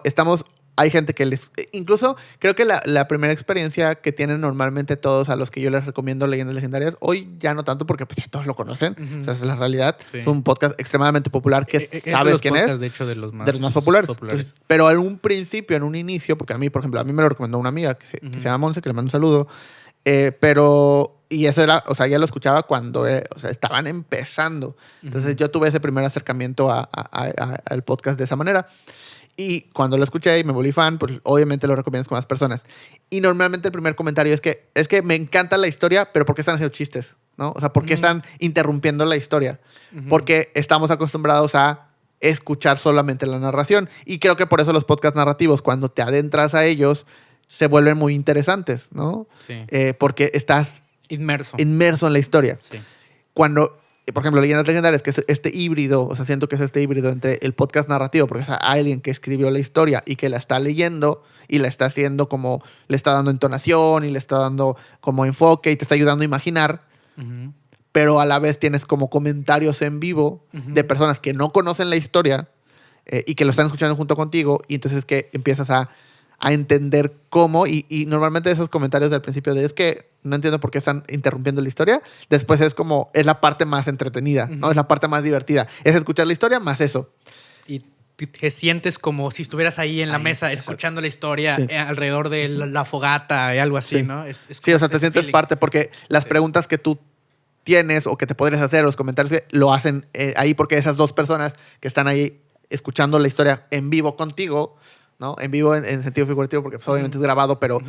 hay gente que incluso creo que la primera experiencia que tienen normalmente todos a los que yo les recomiendo Leyendas Legendarias, hoy ya no tanto porque pues ya todos lo conocen, o sea, esa es la realidad. Sí. Es un podcast extremadamente popular que sabes quién es. De hecho, de los más populares. Entonces, pero en un principio, en un inicio, porque a mí, por ejemplo, a mí me lo recomendó una amiga que se llama Monse, que le mando un saludo, y eso era, o sea, ya lo escuchaba cuando estaban empezando. Entonces yo tuve ese primer acercamiento al podcast de esa manera. Y cuando lo escuché y me volví fan, pues obviamente lo recomiendas con más personas. Y normalmente el primer comentario es que me encanta la historia, pero ¿por qué están haciendo chistes? ¿No? O sea, ¿por qué están interrumpiendo la historia? Porque estamos acostumbrados a escuchar solamente la narración. Y creo que por eso los podcasts narrativos, cuando te adentras a ellos, se vuelven muy interesantes, ¿no? Sí. Porque estás inmerso en la historia. Sí. Cuando, por ejemplo, Leyendas Legendarias, que es este híbrido, o sea, siento que es este híbrido entre el podcast narrativo, porque es alguien que escribió la historia y que la está leyendo y la está haciendo como, le está dando entonación y le está dando como enfoque y te está ayudando a imaginar, pero a la vez tienes como comentarios en vivo de personas que no conocen la historia y que lo están escuchando junto contigo, y entonces que empiezas a entender cómo, y normalmente esos comentarios del principio es que no entiendo por qué están interrumpiendo la historia, después es la parte más entretenida, ¿no? Es la parte más divertida, es escuchar la historia más eso. Y te sientes como si estuvieras ahí en la mesa escuchando la historia alrededor de la fogata y algo así, ¿no? Sí, o sea, te sientes parte porque las preguntas que tú tienes o que te podrías hacer, los comentarios lo hacen ahí, porque esas 2 personas que están ahí escuchando la historia en vivo contigo, ¿no? En vivo en sentido figurativo, porque pues, obviamente es grabado, pero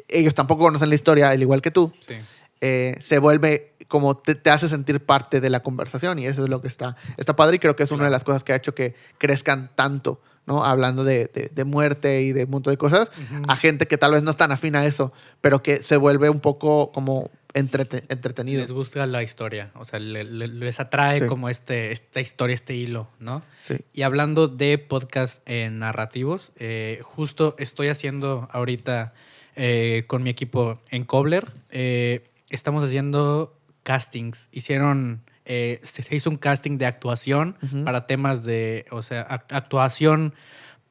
ellos tampoco conocen la historia, al igual que tú. Sí. Se vuelve como te hace sentir parte de la conversación, y eso es lo que está padre, y creo que es una de las cosas que ha hecho que crezcan tanto, ¿no? Hablando de muerte y de un montón de cosas, a gente que tal vez no es tan afín a eso, pero que se vuelve un poco como entretenido. Les gusta la historia, o sea, les atrae como esta historia, este hilo, ¿no? Sí. Y hablando de podcast narrativos, justo estoy haciendo ahorita con mi equipo en Cobbler, estamos haciendo castings. Se hizo un casting de actuación para temas de, o sea, actuación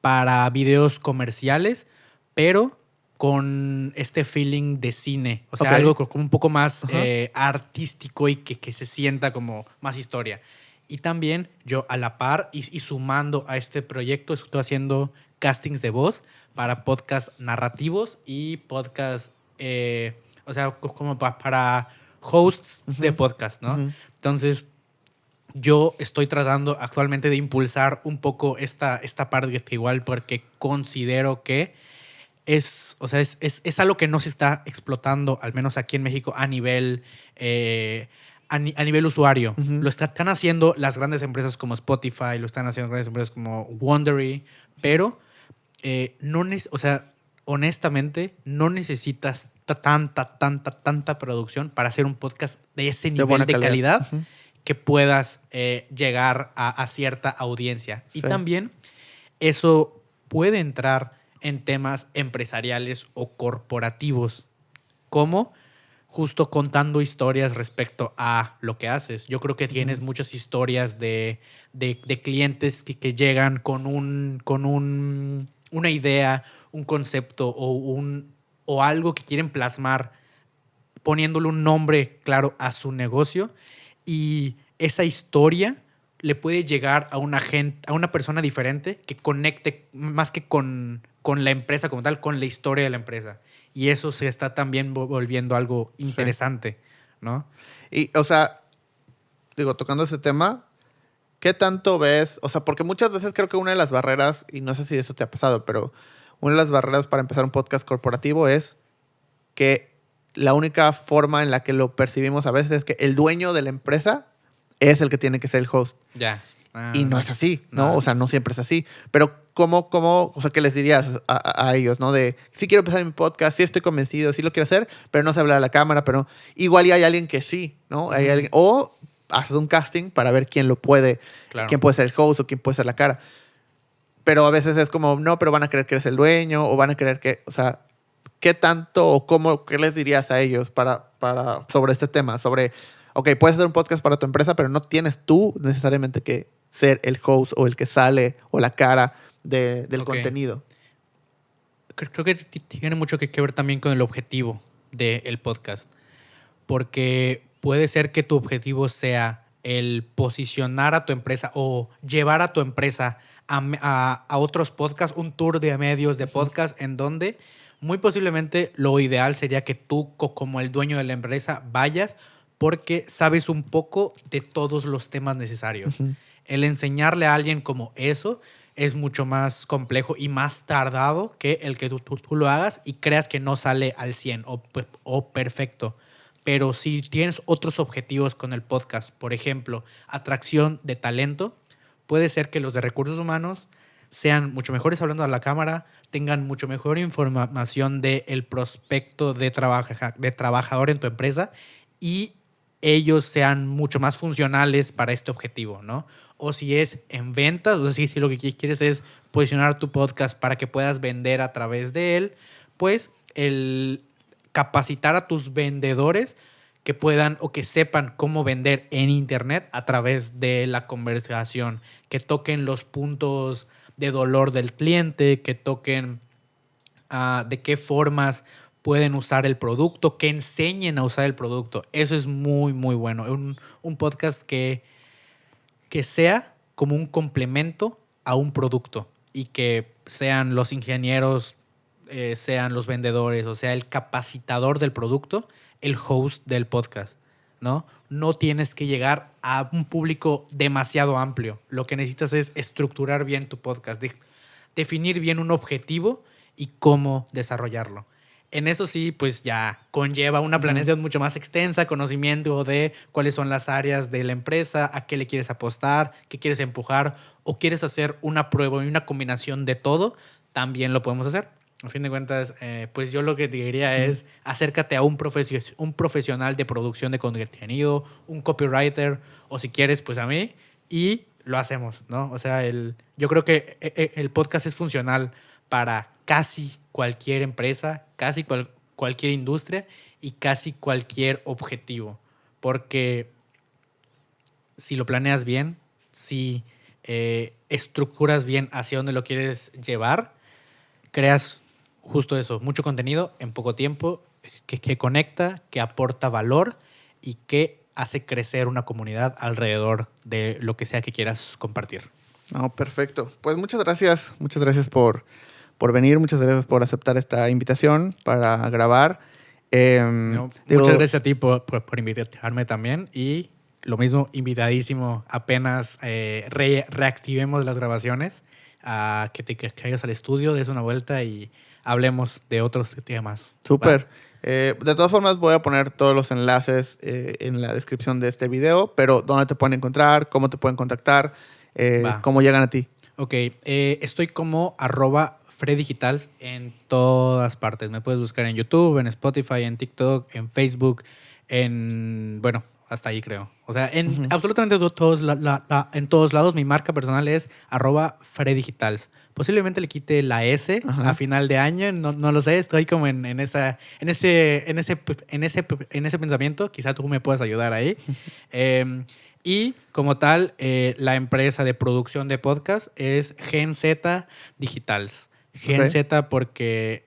para videos comerciales, pero con este feeling de cine. O sea, algo como un poco más artístico y que se sienta como más historia. Y también yo a la par y sumando a este proyecto estoy haciendo castings de voz para podcasts narrativos y podcasts, o sea, como para hosts de podcast, ¿no? Entonces, yo estoy tratando actualmente de impulsar un poco esta parte igual, porque considero que es algo que no se está explotando, al menos aquí en México, a nivel usuario. Lo están haciendo las grandes empresas como Spotify, lo están haciendo grandes empresas como Wondery, pero honestamente, no necesitas tanta producción para hacer un podcast de ese nivel de calidad que puedas llegar a cierta audiencia. Y también eso puede entrar en temas empresariales o corporativos, como justo contando historias respecto a lo que haces. Yo creo que tienes muchas historias de clientes que llegan con una idea, un concepto o algo que quieren plasmar, poniéndole un nombre claro a su negocio, y esa historia le puede llegar a una persona diferente que conecte más que con la empresa como tal, con la historia de la empresa. Y eso se está también volviendo algo interesante, ¿no? Y, o sea, tocando ese tema, ¿qué tanto ves? O sea, porque muchas veces creo que una de las barreras, y no sé si eso te ha pasado, pero una de las barreras para empezar un podcast corporativo es que la única forma en la que lo percibimos a veces es que el dueño de la empresa es el que tiene que ser el host. Ya. Y no es así, ¿no? No. O sea, no siempre es así. Pero o sea, ¿qué les dirías a ellos, ¿no? De, sí quiero empezar mi podcast, sí estoy convencido, sí lo quiero hacer, pero no sé hablar a la cámara, pero igual y hay alguien que sí, ¿no? Hay alguien, o haces un casting para ver quién lo puede, Claro. quién puede ser el host o quién puede ser la cara. Pero a veces es como, no, pero van a creer que eres el dueño o van a creer que, o sea, ¿qué tanto o cómo, qué les dirías a ellos sobre este tema? Sobre, ok, puedes hacer un podcast para tu empresa, pero no tienes tú necesariamente que ser el host o el que sale o la cara del Ok. contenido. Creo que tiene mucho que ver también con el objetivo del podcast. Porque puede ser que tu objetivo sea el posicionar a tu empresa o llevar a tu empresa a otros podcasts, un tour de medios de podcast en donde muy posiblemente lo ideal sería que tú, como el dueño de la empresa, vayas porque sabes un poco de todos los temas necesarios. El enseñarle a alguien como eso es mucho más complejo y más tardado que el que tú lo hagas y creas que no sale al 100 o perfecto. Pero si tienes otros objetivos con el podcast, por ejemplo, atracción de talento, puede ser que los de recursos humanos sean mucho mejores hablando a la cámara, tengan mucho mejor información del prospecto de trabajador en tu empresa y ellos sean mucho más funcionales para este objetivo, ¿no? O si es en ventas, o sea, si lo que quieres es posicionar tu podcast para que puedas vender a través de él, pues el capacitar a tus vendedores que puedan o que sepan cómo vender en Internet a través de la conversación, que toquen los puntos de dolor del cliente, que toquen de qué formas pueden usar el producto, que enseñen a usar el producto. Eso es muy, muy bueno. Un podcast que sea como un complemento a un producto y que sean los ingenieros, sean los vendedores, o sea, el capacitador del producto, el host del podcast, ¿no? No tienes que llegar a un público demasiado amplio. Lo que necesitas es estructurar bien tu podcast, definir bien un objetivo y cómo desarrollarlo. En eso sí, pues ya conlleva una planeación mucho más extensa, conocimiento de cuáles son las áreas de la empresa, a qué le quieres apostar, qué quieres empujar o quieres hacer una prueba y una combinación de todo, también lo podemos hacer. A fin de cuentas, pues yo lo que te diría es acércate a un profesional de producción de contenido, un copywriter o si quieres, pues a mí y lo hacemos, ¿no? O sea, yo creo que el podcast es funcional para casi cualquier empresa, casi cualquier industria y casi cualquier objetivo. Porque si lo planeas bien, si estructuras bien hacia dónde lo quieres llevar, creas justo eso, mucho contenido en poco tiempo que conecta, que aporta valor y que hace crecer una comunidad alrededor de lo que sea que quieras compartir. No, perfecto. Pues muchas gracias por venir, muchas gracias por aceptar esta invitación para grabar. Muchas gracias a ti por invitarme también y lo mismo, invitadísimo apenas reactivemos las grabaciones, a que te caigas al estudio, des una vuelta y hablemos de otros temas. Súper. De todas formas, voy a poner todos los enlaces en la descripción de este video, pero ¿dónde te pueden encontrar? ¿Cómo te pueden contactar? ¿Cómo llegan a ti? Ok, estoy como @FredDigitals en todas partes. Me puedes buscar en YouTube, en Spotify, en TikTok, en Facebook, bueno, hasta ahí creo. O sea, en absolutamente en todos lados mi marca personal es @FredDigitals. Posiblemente le quite la S a final de año, no lo sé, estoy como en ese pensamiento, quizá tú me puedas ayudar ahí. Y como tal, la empresa de producción de podcast es Gen Z Digitals. Gen Z porque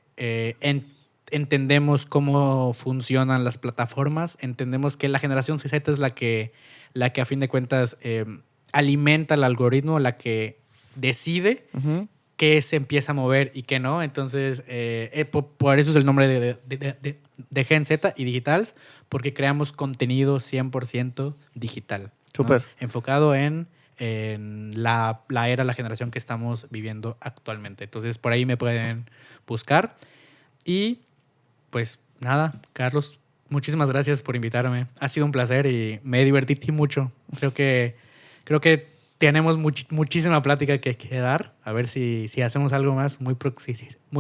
entendemos cómo funcionan las plataformas, entendemos que la generación Z es la que a fin de cuentas alimenta el algoritmo, la que decide qué se empieza a mover y qué no. Entonces, por eso es el nombre de Gen Z y Digitals, porque creamos contenido 100% digital. Súper. ¿No? Enfocado en la generación que estamos viviendo actualmente. Entonces, por ahí me pueden buscar. Y pues nada, Carlos, muchísimas gracias por invitarme. Ha sido un placer y me divertí mucho. Creo que tenemos muchísima plática que dar. A ver si hacemos algo más muy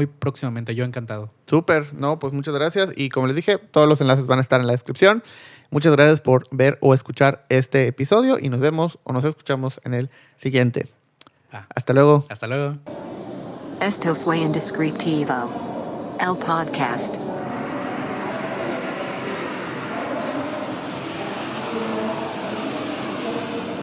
próximamente. Yo encantado. Súper, no, pues muchas gracias. Y como les dije, todos los enlaces van a estar en la descripción. Muchas gracias por ver o escuchar este episodio y nos vemos o nos escuchamos en el siguiente. Hasta luego. Hasta luego. Esto fue Indescriptivo, el podcast.